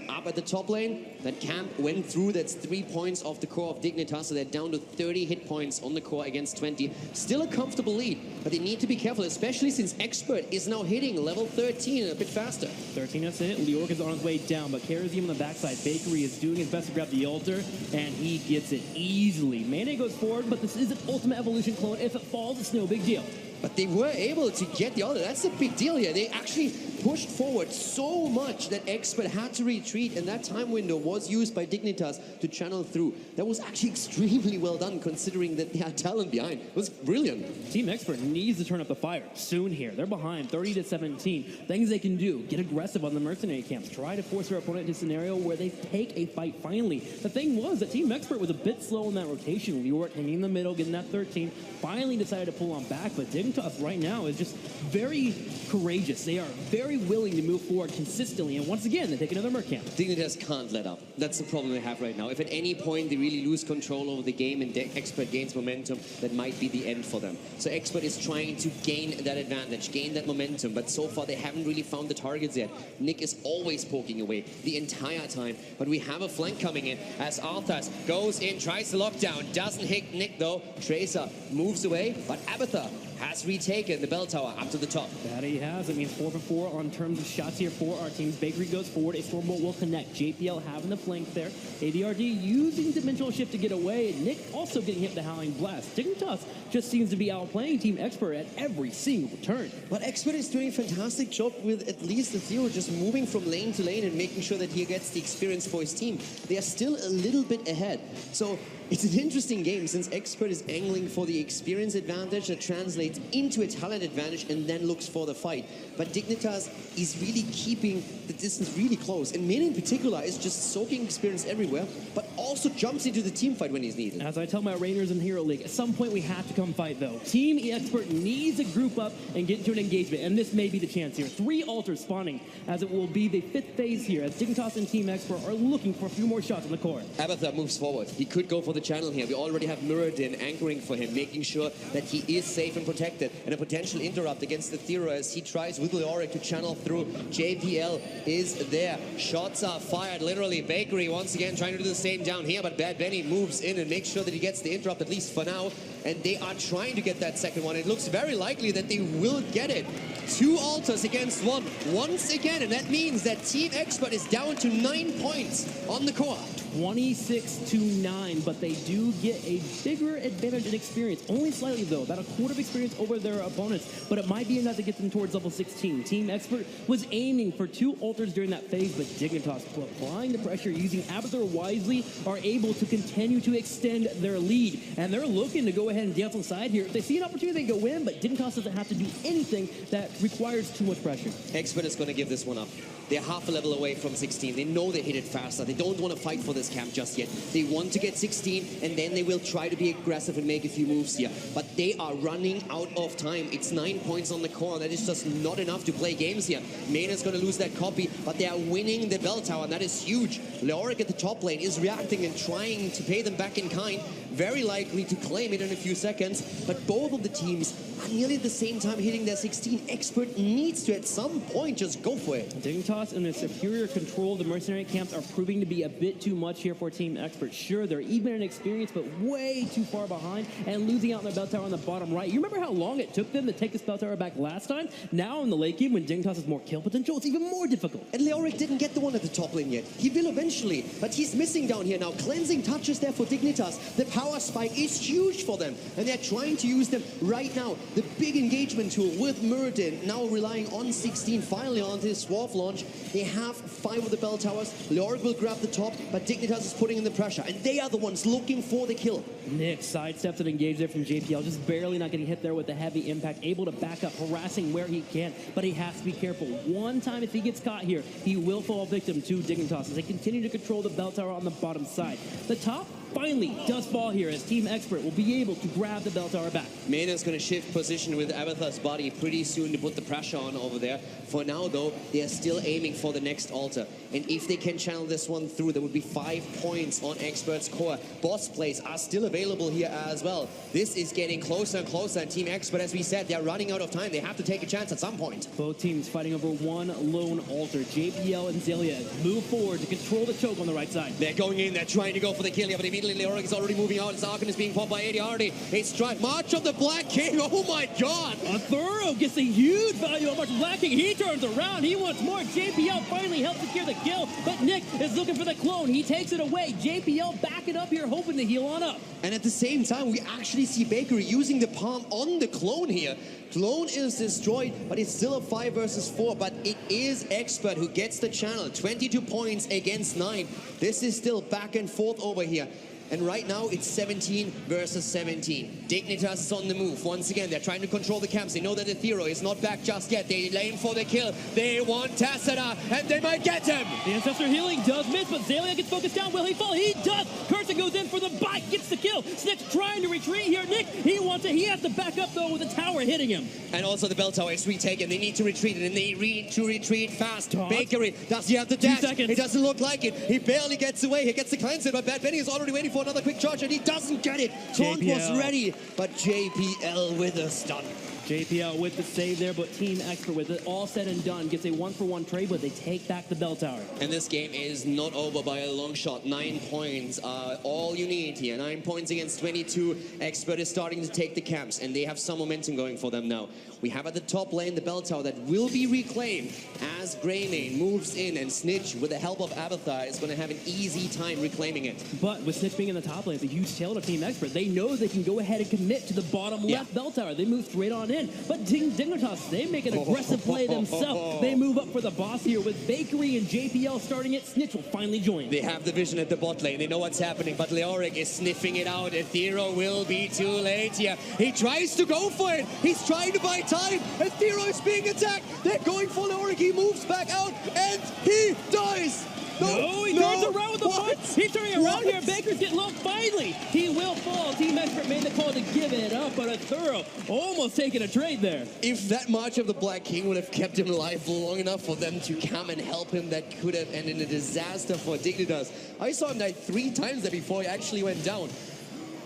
up at the top lane, that camp went through. That's 3 points off the core of Dignitas, so they're down to 30 hit points on the core against 20. Still a comfortable lead, but they need to be careful, especially since Expert is now hitting level 13 a bit faster. 13, that's it. Leoric is on his way down, but carries him on the backside. Bakery is doing his best to grab the altar, and he gets it easily. Mane goes forward, but this is an Ultimate Evolution clone. If it falls, it's no big deal. But they were able to get the altar. That's a big deal here. They actually pushed forward so much that Expert had to retreat, and that time window was used by Dignitas to channel through. That was actually extremely well done, considering that they had talent behind. It was brilliant. Team Expert needs to turn up the fire soon here. They're behind 30-17. Things they can do: get aggressive on the mercenary camps, try to force their opponent into a scenario where they take a fight finally. The thing was that Team Expert was a bit slow in that rotation. Leoric hanging in the middle, getting that 13, finally decided to pull on back, but Dignitas right now is just very courageous. They are very willing to move forward consistently, and once again, they take another merc camp. Dignitas can't let up. That's the problem they have right now. If at any point they really lose control over the game and Expert gains momentum, that might be the end for them. So Expert is trying to gain that advantage, gain that momentum, but so far they haven't really found the targets yet. Nick is always poking away the entire time, but we have a flank coming in as Arthas goes in, tries to lock down, doesn't hit Nick though. Tracer moves away, but Abathar has retaken the bell tower up to the top. That he has. It means 4 for 4 on terms of shots here for our teams. Bakery goes forward. A Stormbolt will connect. JPL having the flank there. ADRD using Dimensional Shift to get away. Nick also getting hit with the Howling Blast. Dignitas just seems to be outplaying Team Expert at every single turn. But Expert is doing a fantastic job with at least the Zero just moving from lane to lane and making sure that he gets the experience for his team. They are still a little bit ahead. So it's an interesting game since Expert is angling for the experience advantage that translates into a talent advantage and then looks for the fight. But Dignitas is really keeping the distance really close. And Min in particular is just soaking experience everywhere, but also jumps into the team fight when he's needed. As I tell my Rainers in Hero League, at some point we have to come fight though. Team Expert needs to group up and get into an engagement, and this may be the chance here. 3 altars spawning as it will be the 5th phase here as Dignitas and Team Expert are looking for a few more shots on the core. Abathar moves forward. He could go for the channel here. We already have Muradin anchoring for him, making sure that he is safe and protected, and a potential interrupt against the Thera as he tries with Leoric to channel through. JPL is there. Shots are fired, literally. Bakery once again trying to do the same down here, but Bad Benny moves in and makes sure that he gets the interrupt, at least for now, and they are trying to get that second one. It looks very likely that they will get it. 2 altars against 1 once again, and that means that Team Expert is down to 9 points on the core. 26-9, but they do get a bigger advantage in experience. Only slightly, though. About a quarter of experience over their opponents, but it might be enough to get them towards level 16. Team Expert was aiming for 2 altars during that phase, but Dignitas, applying the pressure, using Abathar wisely, are able to continue to extend their lead. And they're looking to go ahead and dance on the side here. If they see an opportunity, they go in, but Dignitas doesn't have to do anything that requires too much pressure. Expert is going to give this one up. They're half a level away from 16. They know they hit it faster. They don't want to fight for this camp just yet. They want to get 16, and then they will try to be aggressive and make a few moves here. But they are running out of time. It's 9 points on the core. That is just not enough to play games here. Main is going to lose that copy, but they are winning the bell tower, and that is huge. Leoric at the top lane is reacting and trying to pay them back in kind. Very likely to claim it in a few seconds, but both of the teams are nearly at the same time hitting their 16. Expert needs to, at some point, just go for it. Dignitas and their superior control of the mercenary camps are proving to be a bit too much here for Team Expert. Sure, they're even in experience, but way too far behind and losing out on their bell tower on the bottom right. You remember how long it took them to take this bell tower back last time? Now in the late game, when Dignitas has more kill potential, it's even more difficult. And Leoric didn't get the one at the top lane yet. He will eventually, but he's missing down here now. Cleansing touches there for Dignitas. The power tower spike is huge for them, and they're trying to use them right now. The big engagement tool with Muradin, now relying on 16, finally on this Swarf launch. They have 5 of the bell towers. Leoric will grab the top, but Dignitas is putting in the pressure, and they are the ones looking for the kill. Nick sidesteps and engage there from JPL, just barely not getting hit there with the heavy impact, able to back up, harassing where he can, but he has to be careful. One time if he gets caught here, he will fall victim to Dignitas as they continue to control the bell tower on the bottom side. The top finally does fall here as Team Expert will be able to grab the bell tower back. Mena's going to shift position with Abatha's body pretty soon to put the pressure on over there. For now, though, they are still aiming for the next altar. And if they can channel this one through, there would be 5 points on Expert's core. Boss plays are still available here as well. This is getting closer and closer, and Team Expert, as we said, they're running out of time. They have to take a chance at some point. Both teams fighting over one lone altar. JPL and Zelia move forward to control the choke on the right side. They're going in, they're trying to go for the kill here, but immediately Leoric is already moving out. Zarkin is being popped by 80 already. It's strike. March of the Black King. Oh my god! A thorough gets a huge value of March of the Black King. He turns around. He wants more. JPL finally helps secure the kill, but Nick is looking for the clone. He takes it away. JPL backing up here, hoping to heal on up. And at the same time, we actually see Bakery using the palm on the clone here. Clone is destroyed, but it's still a 5 versus 4, but it is Expert who gets the channel. 22 points against 9. This is still back and forth over here. And right now, it's 17 versus 17. Dignitas is on the move. Once again, they're trying to control the camps. They know that Ethereal is not back just yet. They aim for the kill. They want Tassada, and they might get him. The Ancestor healing does miss, but Zelia gets focused down. Will he fall? He does. Curse goes in for the bite, gets the kill. Snick's trying to retreat here. Nick, he wants it. He has to back up, though, with the tower hitting him. And also the bell tower is retaken. They need to retreat, and they need to retreat fast. Bakery, does he have the dash? 2 seconds. It doesn't look like it. He barely gets away. He gets the cleanse in, but Bad Benny is already waiting for another quick charge, and he doesn't get it. Taunt was ready, but JPL with a stun. JPL with the save there, but Team Expert with it all said and done gets a 1-for-1 trade, but they take back the bell tower. And this game is not over by a long shot. 9 points are all you need here. 9 points against 22. Expert is starting to take the camps, and they have some momentum going for them now. We have at the top lane the bell tower that will be reclaimed as Greymane moves in, and Snitch, with the help of Abathar, is going to have an easy time reclaiming it. But with Snitch being in the top lane, it's a huge tail to Team Expert. They know they can go ahead and commit to the bottom left bell tower. They move straight on in. But Dignitas, they make an aggressive play themselves. They move up for the boss here with Bakery and JPL starting it. Snitch will finally join. They have the vision at the bot lane. They know what's happening, but Leoric is sniffing it out. Ethereal will be too late here. He tries to go for it. He's trying to buy time. Ethereal is being attacked. They're going for Leoric. He moves back out, and he dies. No, he turns around with the punch. He's turning around here. Baker's getting low. Finally, he will fall. Team Expert made the call to give it up, but a thorough almost taking a trade there. If that March of the Black King would have kept him alive long enough for them to come and help him, that could have ended in a disaster for Dignitas. I saw him die 3 times there before he actually went down.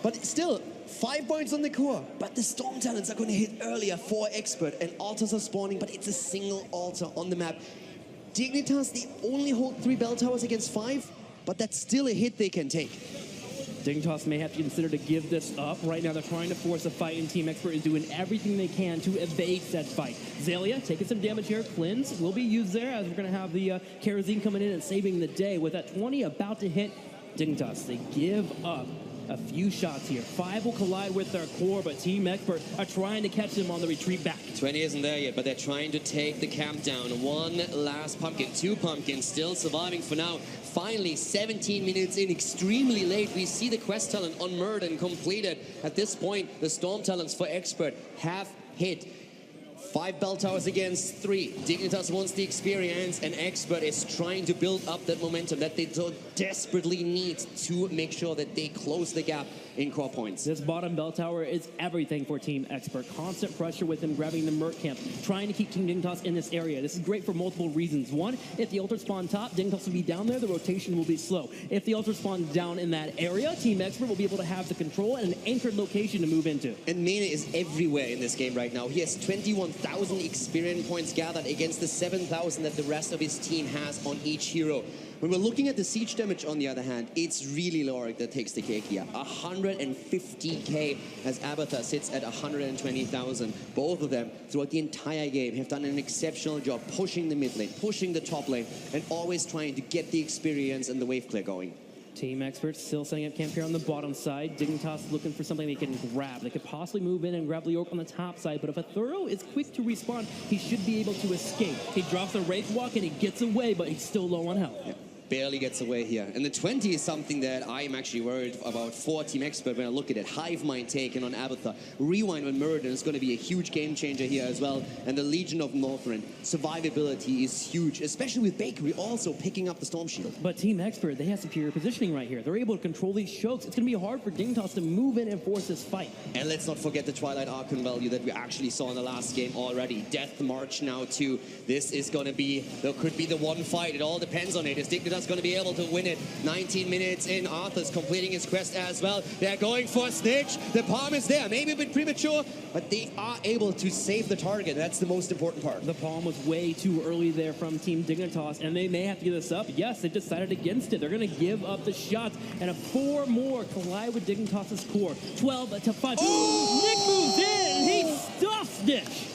But still, 5 points on the core. But the Storm Talents are going to hit earlier for Expert, and altars are spawning, but it's a single altar on the map. Dignitas, they only hold 3 bell towers against 5, but that's still a hit they can take. Dignitas may have to consider to give this up. Right now, they're trying to force a fight, and Team Expert is doing everything they can to evade said fight. Zelia taking some damage here. Cleanse will be used there, as we're going to have the Kerosene coming in and saving the day. With that 20 about to hit Dignitas, they give up a few shots here. 5 will collide with their core, but Team Expert are trying to catch them on the retreat back. 20 isn't there yet, but they're trying to take the camp down. 1 last pumpkin, 2 pumpkins still surviving for now. Finally, 17 minutes in, extremely late, we see the quest talent on Murden completed. At this point, the Storm Talents for Expert have hit. 5 bell towers against 3. Dignitas wants the experience, and Expert is trying to build up that momentum that they so desperately need to make sure that they close the gap in core points. This bottom bell tower is everything for Team Expert. Constant pressure with them grabbing the Merc camp, trying to keep Team Dignitas in this area. This is great for multiple reasons. One, if the Ultra spawn top, Dignitas will be down there, the rotation will be slow. If the Ultra spawn down in that area, Team Expert will be able to have the control and an anchored location to move into. And Mene is everywhere in this game right now. He has 21,000 experience points gathered against the 7,000 that the rest of his team has on each hero. When we're looking at the siege damage, on the other hand, it's really Leoric that takes the cake here. 150k as Abathar sits at 120,000. Both of them, throughout the entire game, have done an exceptional job pushing the mid lane, pushing the top lane, and always trying to get the experience and the wave clear going. Team Experts still setting up camp here on the bottom side. Dignitas looking for something they can grab. They could possibly move in and grab Leork on the top side, but if a Thorough is quick to respawn, he should be able to escape. He drops the Wraith Walk and he gets away, but he's still low on health. Yeah. Barely gets away here. And the 20 is something that I am actually worried about for Team Expert when I look at it. Hive Mind taken on Abathar. Rewind with Muradin is going to be a huge game changer here as well. And the Legion of Northrend. Survivability is huge, especially with Bakery also picking up the Storm Shield. But Team Expert, they have superior positioning right here. They're able to control these chokes. It's going to be hard for Dignitas to move in and force this fight. And let's not forget the Twilight Archon value that we actually saw in the last game already. Death March now too. This is going to be, there could be the one fight. It all depends on it. Is Dignitas going to be able to win it? 19 minutes in. Arthur's completing his quest as well. They're going for Snitch. The palm is there. Maybe a bit premature, but they are able to save the target. That's the most important part. The palm was way too early there from Team Dignitas, and they may have to give this up. Yes, they decided against it. They're going to give up the shots, and a 4 more collide with Dignitas' core. 12-5. Oh! Nick moves in, and he stuffs Snitch.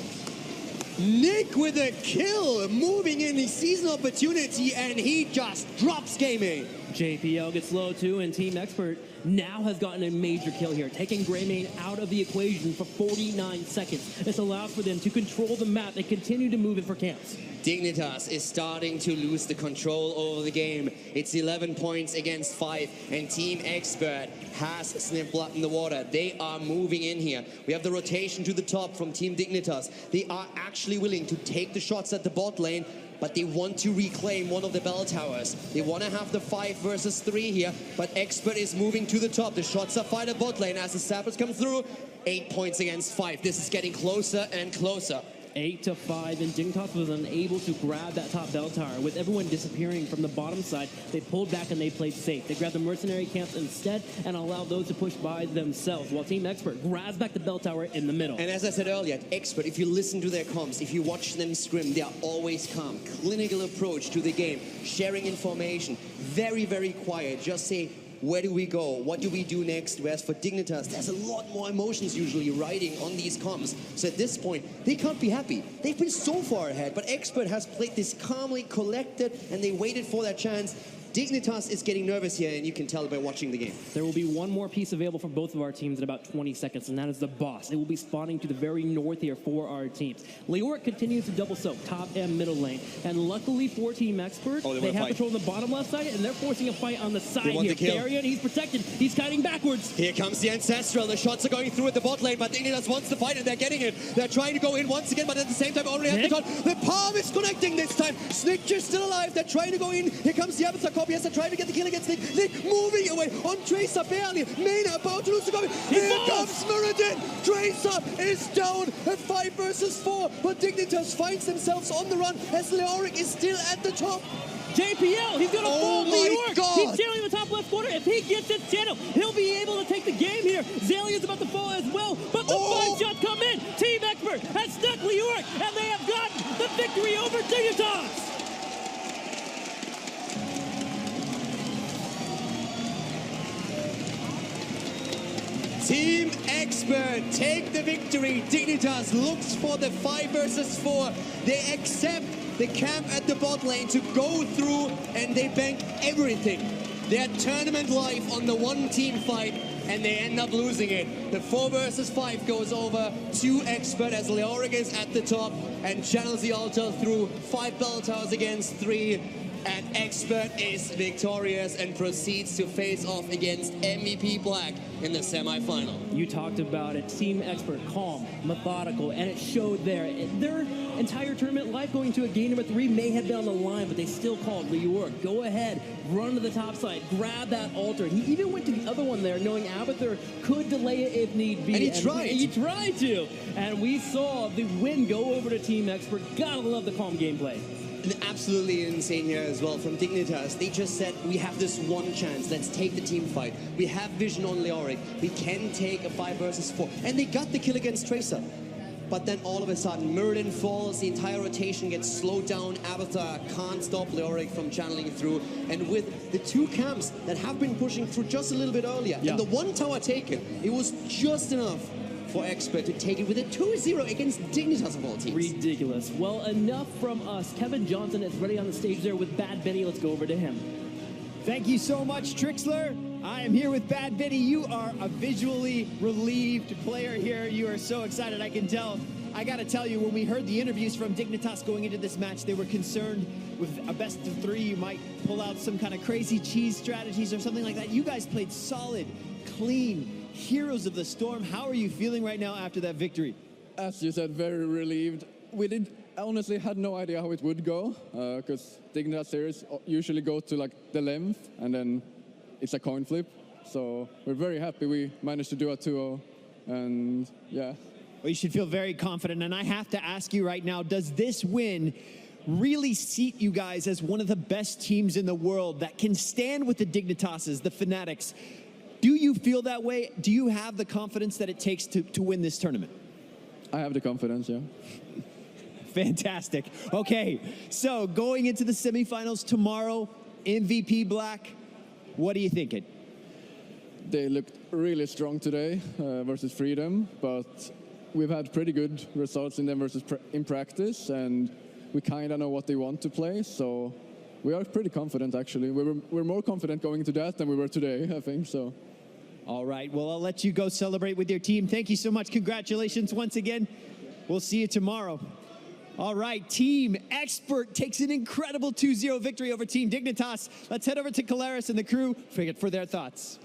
Nick with a kill, moving in, he sees an opportunity, and he just drops gaming. JPL gets low too, and Team Expert now has gotten a major kill here, taking Greymane out of the equation for 49 seconds. This allows for them to control the map and continue to move in for camps. Dignitas is starting to lose the control over the game. It's 11 points against 5, and Team Expert has sniffed blood in the water. They are moving in here. We have the rotation to the top from Team Dignitas. They are actually willing to take the shots at the bot lane, but they want to reclaim one of the bell towers. They want to have the 5 versus 3 here, but Expert is moving to the top. The shots are fired at bot lane as the sappers come through. 8 points against 5. This is getting closer and closer. 8-5, and Dignitas was unable to grab that top bell tower. With everyone disappearing from the bottom side, they pulled back and they played safe. They grabbed the mercenary camps instead and allowed those to push by themselves, while Team Expert grabs back the bell tower in the middle. And as I said earlier, Expert, if you listen to their comms, if you watch them scrim, they are always calm. Clinical approach to the game, sharing information, very, very quiet. Just say, where do we go? What do we do next? Whereas for Dignitas, there's a lot more emotions usually riding on these comms. So at this point, they can't be happy. They've been so far ahead, but Expert has played this calmly, collected, and they waited for their chance. Dignitas is getting nervous here, and you can tell by watching the game. There will be one more piece available for both of our teams in about 20 seconds, and that is the boss. It will be spawning to the very north here for our teams. Leoric continues to double soak top and middle lane, and luckily for Team Expert, they have control on the bottom left side, and they're forcing a fight on the side here. Varian, he's protected. He's kiting backwards. Here comes the Ancestral. The shots are going through at the bot lane, but Dignitas wants to fight, and they're getting it. They're trying to go in once again, but at the same time already have the shot. The palm is connecting this time. Snitch is still alive. They're trying to go in. Here comes the Avatar copy as they're trying to get the kill against Nick. Nick moving away on Tracer barely. Mena about to lose the copy. Here comes Muradin. Tracer is down at 5 versus 4, but Dignitas finds themselves on the run as Leoric is still at the top. JPL, he's going to fall Leoric. He's channeling the top left corner. If he gets this channel, he'll be able to take the game here. Zalia's about to fall as well, but the 5 shots come in. Team Expert has stuck Leoric, and they have gotten the victory over Dignitas. Team Expert take the victory. Dignitas looks for the 5 versus 4. They accept the camp at the bot lane to go through, and they bank everything. Their tournament life on the one team fight, and they end up losing it. The 4 versus 5 goes over to Expert as Leoric is at the top and channels the altar through 5 bell towers against 3. And Expert is victorious and proceeds to face off against MVP Black in the semifinal. You talked about it. Team Expert, calm, methodical, and it showed there. Their entire tournament life going to a game number 3 may have been on the line, but they still called Leoric. Go ahead, run to the top side, grab that altar. He even went to the other one there, knowing Abathar could delay it if need be. And he tried. He tried to. And we saw the win go over to Team Expert. Gotta love the calm gameplay. Absolutely insane here as well from Dignitas. They just said, we have this one chance. Let's take the team fight. We have vision on Leoric. We can take a 5 versus 4. And they got the kill against Tracer. But then all of a sudden, Muradin falls. The entire rotation gets slowed down. Abathar can't stop Leoric from channeling through. And with the 2 camps that have been pushing through just a little bit earlier, and the 1 tower taken, it was just enough for Expert to take it with a 2-0 against Dignitas of all teams. Ridiculous. Well, enough from us. Kevin Johnson is ready on the stage there with Bad Benny. Let's go over to him. Thank you so much, Trixler. I am here with Bad Benny. You are a visually relieved player here. You are so excited, I can tell. I got to tell you, when we heard the interviews from Dignitas going into this match, they were concerned with a best of 3. You might pull out some kind of crazy cheese strategies or something like that. You guys played solid, clean, heroes of the storm. How are you feeling right now after that victory? As you said, very relieved. I honestly had no idea how it would go, because Dignitas series usually go to like the length, and then it's a coin flip. So we're very happy we managed to do a 2-0, and yeah. Well, you should feel very confident, and I have to ask you right now, does this win really seat you guys as one of the best teams in the world that can stand with the Dignitases, the Fanatics? Do you feel that way? Do you have the confidence that it takes to win this tournament? I have the confidence, yeah. Fantastic. Okay, so going into the semifinals tomorrow, MVP Black, what are you thinking? They looked really strong today versus Freedom, but we've had pretty good results in them versus in practice, and we kind of know what they want to play, so we are pretty confident, actually. We're more confident going into that than we were today, I think, so. All right, well, I'll let you go celebrate with your team. Thank you so much. Congratulations once again. We'll see you tomorrow. All right, Team Expert takes an incredible 2-0 victory over Team Dignitas. Let's head over to Caleres and the crew for their thoughts.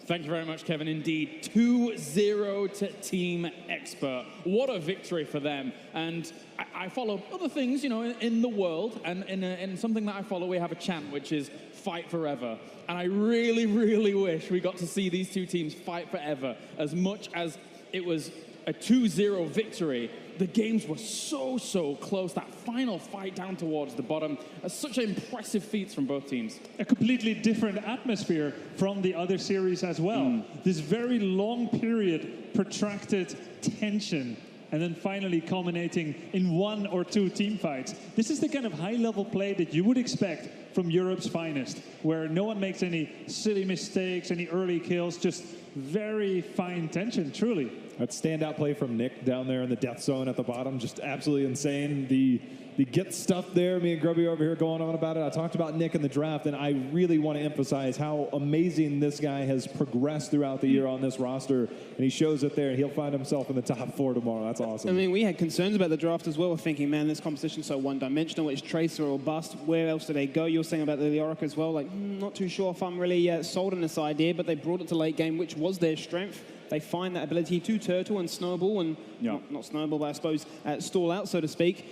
Thank you very much, Kevin. Indeed, 2-0 to Team Expert. What a victory for them. And I follow other things, you know, in the world. And in something that I follow, we have a chant, which is fight forever. And I really, really wish we got to see these two teams fight forever. As much as it was a 2-0 victory, the games were so close. That final fight down towards the bottom, such impressive feats from both teams. A completely different atmosphere from the other series as well. This very long period, protracted tension, and then finally culminating in 1 or 2 team fights. This is the kind of high-level play that you would expect from Europe's finest, where no one makes any silly mistakes, any early kills, just very fine tension, truly. That standout play from Nick down there in the death zone at the bottom, just absolutely insane. The get stuff there, me and Grubby over here going on about it. I talked about Nick in the draft, and I really want to emphasize how amazing this guy has progressed throughout the year on this roster. And he shows it there, and he'll find himself in the top 4 tomorrow. That's awesome. I mean, we had concerns about the draft as well. We're thinking, man, this competition's so one-dimensional. It's Tracer or bust. Where else do they go? You were saying about the Leoric as well. Like, not too sure if I'm really sold on this idea, but they brought it to late game, which was their strength. They find that ability to turtle and snowball, and not snowball, but I suppose stall out, so to speak.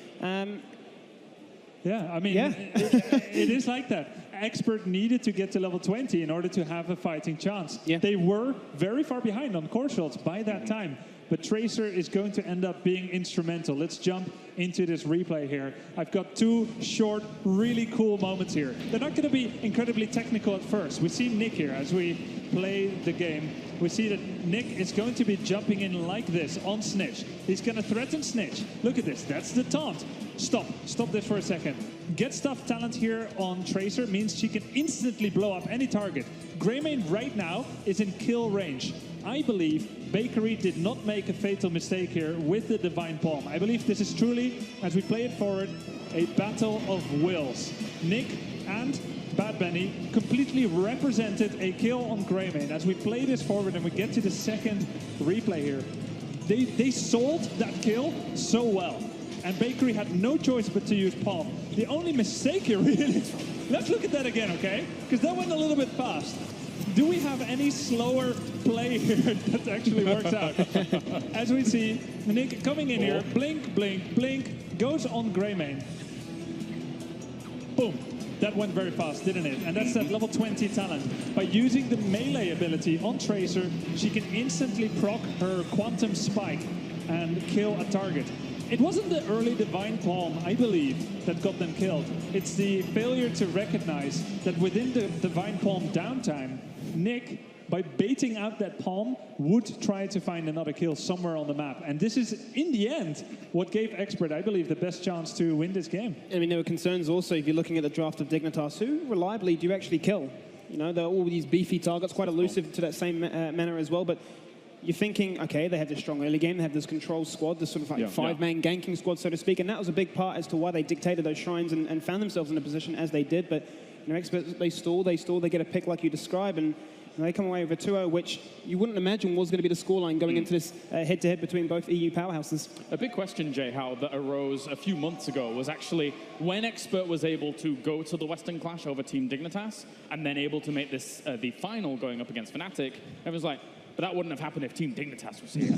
Yeah, I mean, it is like that. Expert needed to get to level 20 in order to have a fighting chance. Yeah. They were very far behind on core shots by that time, but Tracer is going to end up being instrumental. Let's jump into this replay here. I've got 2 short, really cool moments here. They're not going to be incredibly technical at first. We see Nick here as we play the game. We see that Nick is going to be jumping in like this on Snitch. He's going to threaten Snitch. Look at this. That's the taunt. Stop this for a second. Get stuff talent here on Tracer means she can instantly blow up any target. Greymane right now is in kill range. I believe Bakery did not make a fatal mistake here with the Divine Palm. I believe this is truly, as we play it forward, a battle of wills. Nick and Bad Benny completely represented a kill on Greymane. As we play this forward and we get to the second replay here, they sold that kill so well. And Bakery had no choice but to use Palm. The only mistake here really, let's look at that again, okay? Because that went a little bit fast. Do we have any slower play here that actually works out? As we see, Nick coming in here, blink, blink, blink, goes on Greymane. Boom. That went very fast, didn't it? And that's that level 20 talent. By using the melee ability on Tracer, she can instantly proc her Quantum Spike and kill a target. It wasn't the early Divine Palm, I believe, that got them killed. It's the failure to recognize that within the Divine Palm downtime, Nick, by baiting out that palm, would try to find another kill somewhere on the map. And this is, in the end, what gave Expert, I believe, the best chance to win this game. I mean, there were concerns also, if you're looking at the draft of Dignitas, who reliably do you actually kill? You know, they're all these beefy targets, quite elusive to that same manner as well, but you're thinking, okay, they have this strong early game, they have this control squad, this sort of like five-man ganking squad, so to speak, and that was a big part as to why they dictated those shrines and found themselves in a position as they did. But Expert, they stall, they get a pick like you described, and they come away with a 2-0, which you wouldn't imagine was going to be the scoreline going into this head-to-head between both EU powerhouses. A big question, Jay, how that arose a few months ago was actually when Expert was able to go to the Western Clash over Team Dignitas and then able to make this the final going up against Fnatic. Everyone's like, but that wouldn't have happened if Team Dignitas was here.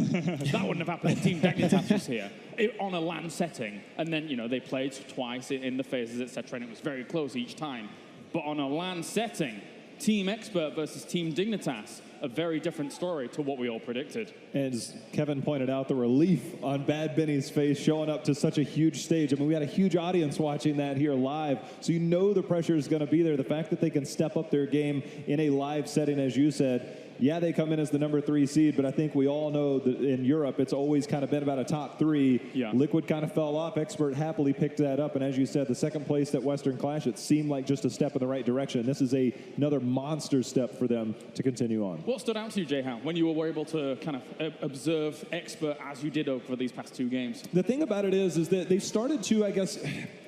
That wouldn't have happened if Team Dignitas was here on a LAN setting. And then, you know, they played twice in the phases, etc., and it was very close each time. But on a LAN setting, Team Expert versus Team Dignitas, a very different story to what we all predicted. As Kevin pointed out, the relief on Bad Benny's face showing up to such a huge stage. I mean, we had a huge audience watching that here live, so you know the pressure is going to be there. The fact that they can step up their game in a live setting, as you said, yeah, they come in as the number 3 seed, but I think we all know that in Europe, it's always kind of been about a top 3. Yeah. Liquid kind of fell off. Expert happily picked that up. And as you said, the second place at Western Clash, it seemed like just a step in the right direction. This is another monster step for them to continue on. What stood out to you, Jay, when you were able to kind of observe Expert as you did over these past 2 games? The thing about it is that they started to, I guess,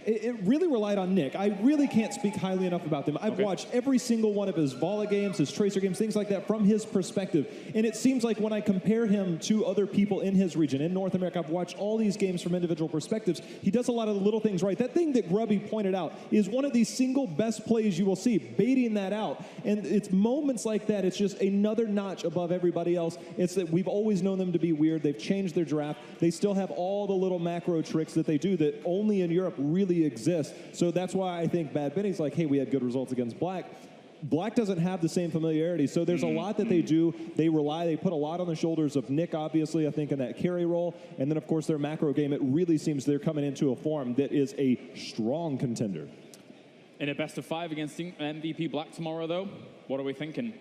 it really relied on Nick. I really can't speak highly enough about them. I've watched every single one of his Vala games, his Tracer games, things like that from his perspective. And it seems like when I compare him to other people in his region, in North America, I've watched all these games from individual perspectives. He does a lot of the little things right. That thing that Grubby pointed out is one of the single best plays you will see, baiting that out. And it's moments like that. It's just another notch above everybody else. It's that we've always known them to be weird. They've changed their draft. They still have all the little macro tricks that they do that only in Europe really exist. So that's why I think Bad Benny's like, hey, we had good results against Black. Black doesn't have the same familiarity, so there's a lot that they do. They put a lot on the shoulders of Nick, obviously, I think, in that carry role. And then, of course, their macro game, it really seems they're coming into a form that is a strong contender. In a best of 5 against MVP Black tomorrow, though, what are we thinking?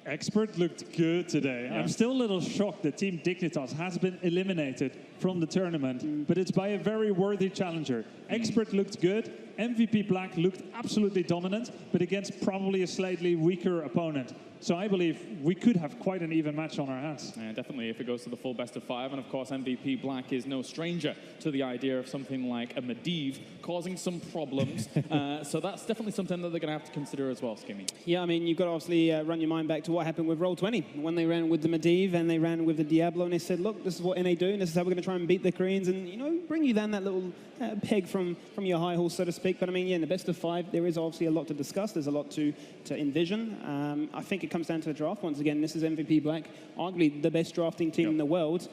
Expert looked good today. Yeah. I'm still a little shocked that Team Dignitas has been eliminated from the tournament, but it's by a very worthy challenger. Expert looked good. MVP Black looked absolutely dominant, but against probably a slightly weaker opponent. So I believe we could have quite an even match on our hands. Yeah, definitely if it goes to the full best of 5. And of course, MVP Black is no stranger to the idea of something like a Medivh causing some problems. So that's definitely something that they're going to have to consider as well, Skimmy. Yeah, I mean, you've got to obviously run your mind back to what happened with Roll20 when they ran with the Medivh and they ran with the Diablo, and they said, look, this is what NA do, and this is how we're going to try and beat the Koreans and, you know, bring you down that little peg from your high horse, so to speak. But I mean, yeah, in the best of 5, there is obviously a lot to discuss. There's a lot to envision. I think it comes down to the draft. Once again, this is MVP Black, arguably the best drafting team in the world.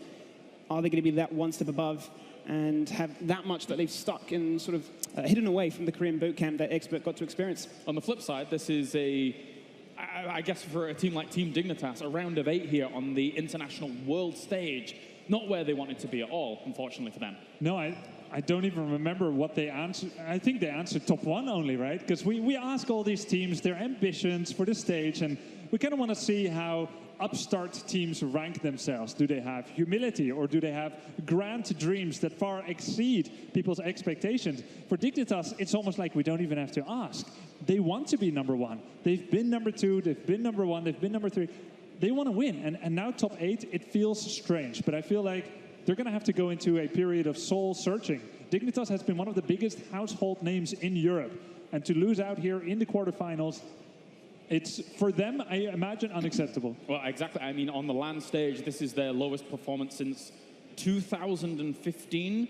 Are they going to be that one step above and have that much that they've stuck and sort of hidden away from the Korean boot camp that Expert got to experience? On the flip side, this is I guess for a team like Team Dignitas, a round of 8 here on the international world stage. Not where they wanted to be at all, unfortunately for them. No, I don't even remember what they answered. I think they answered top 1 only, right? Because we ask all these teams their ambitions for the stage, and we kind of want to see how upstart teams rank themselves. Do they have humility, or do they have grand dreams that far exceed people's expectations? For Dignitas, it's almost like we don't even have to ask. They want to be number 1. They've been number 2, they've been number 1, they've been number 3. They want to win, and now top 8, it feels strange, but I feel like they're going to have to go into a period of soul searching. Dignitas has been one of the biggest household names in Europe, and to lose out here in the quarterfinals, it's, for them, I imagine, unacceptable. Well, exactly. I mean, on the LAN stage, this is their lowest performance since 2015.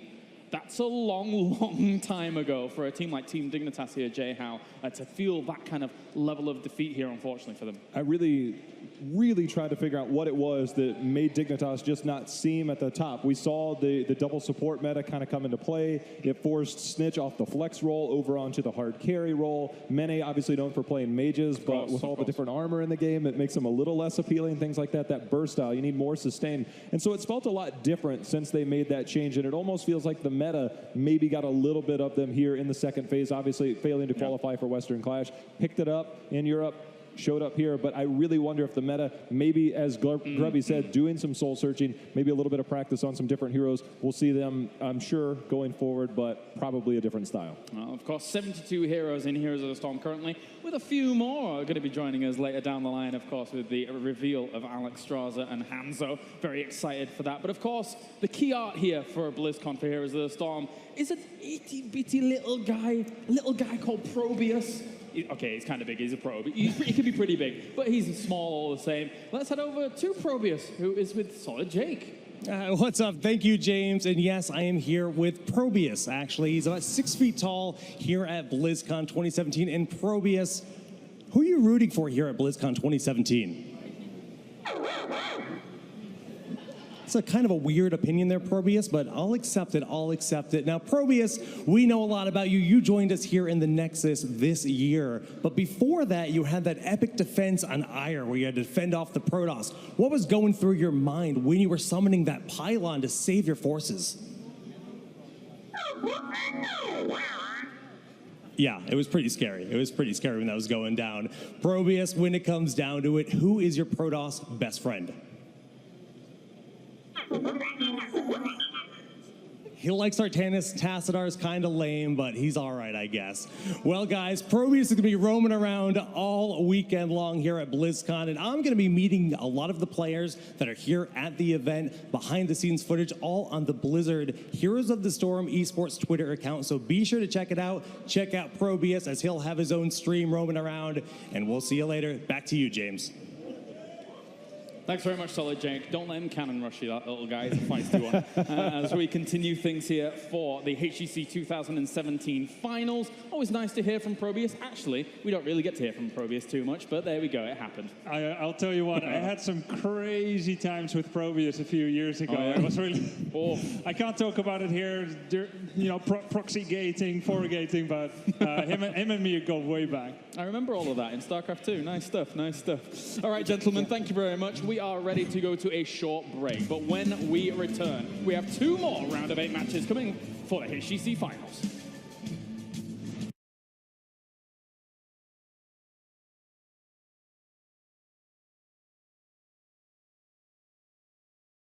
That's a long, long time ago for a team like Team Dignitas here, Jay Howe, to feel that kind of level of defeat here, unfortunately, for them. I really tried to figure out what it was that made Dignitas just not seem at the top. We saw the double support meta kind of come into play. It forced Snitch off the flex role over onto the hard carry role. Mene, obviously known for playing mages, but with all the different armor in the game, it makes them a little less appealing, things like that. That burst style, you need more sustain. And so it's felt a lot different since they made that change, and it almost feels like the meta maybe got a little bit of them here in the second phase, obviously failing to qualify for Western Clash. Picked it up in Europe, showed up here, but I really wonder if the meta, maybe as Grubby said, doing some soul searching, maybe a little bit of practice on some different heroes. We'll see them, I'm sure, going forward, but probably a different style. Well, of course, 72 heroes in Heroes of the Storm currently, with a few more going to be joining us later down the line, of course, with the reveal of Alex Straza and Hanzo. Very excited for that. But of course, the key art here for Blizzcon for Heroes of the Storm is an itty-bitty little guy called Probius. Okay, he's kind of big. He's a pro. But he can be pretty big, but he's small all the same. Let's head over to Probius, who is with Solid Jake. What's up? Thank you, James. And yes, I am here with Probius, actually. He's about 6 feet tall here at BlizzCon 2017. And Probius, who are you rooting for here at BlizzCon 2017? It's a kind of a weird opinion there, Probius, but I'll accept it. I'll accept it. Now, Probius, we know a lot about you. You joined us here in the Nexus this year. But before that, you had that epic defense on Ire where you had to defend off the Protoss. What was going through your mind when you were summoning that pylon to save your forces? Yeah, it was pretty scary. It was pretty scary when that was going down. Probius, when it comes down to it, who is your Protoss best friend? He likes Artanis. Tassadar's kind of lame, but he's all right, I guess. Well, guys, Probius is going to be roaming around all weekend long here at BlizzCon, and I'm going to be meeting a lot of the players that are here at the event, behind-the-scenes footage, all on the Blizzard Heroes of the Storm esports Twitter account, so be sure to check it out. Check out Probius, as he'll have his own stream roaming around, and we'll see you later. Back to you, James. Thanks very much, Solid Jake. Don't let him cannon rush you, that little guy. It's a feisty one. As we continue things here for the HGC 2017 finals. Always nice to hear from Probius. Actually, we don't really get to hear from Probius too much, but there we go. It happened. I'll tell you what. I had some crazy times with Probius a few years ago. Oh, yeah? I was really. I can't talk about it here. You know, proxy gating, forgating, but him and me go way back. I remember all of that in StarCraft 2. Nice stuff. Nice stuff. All right, gentlemen. Thank you very much. We are ready to go to a short break, but when we return, we have 2 more round of 8 matches coming for the HGC finals.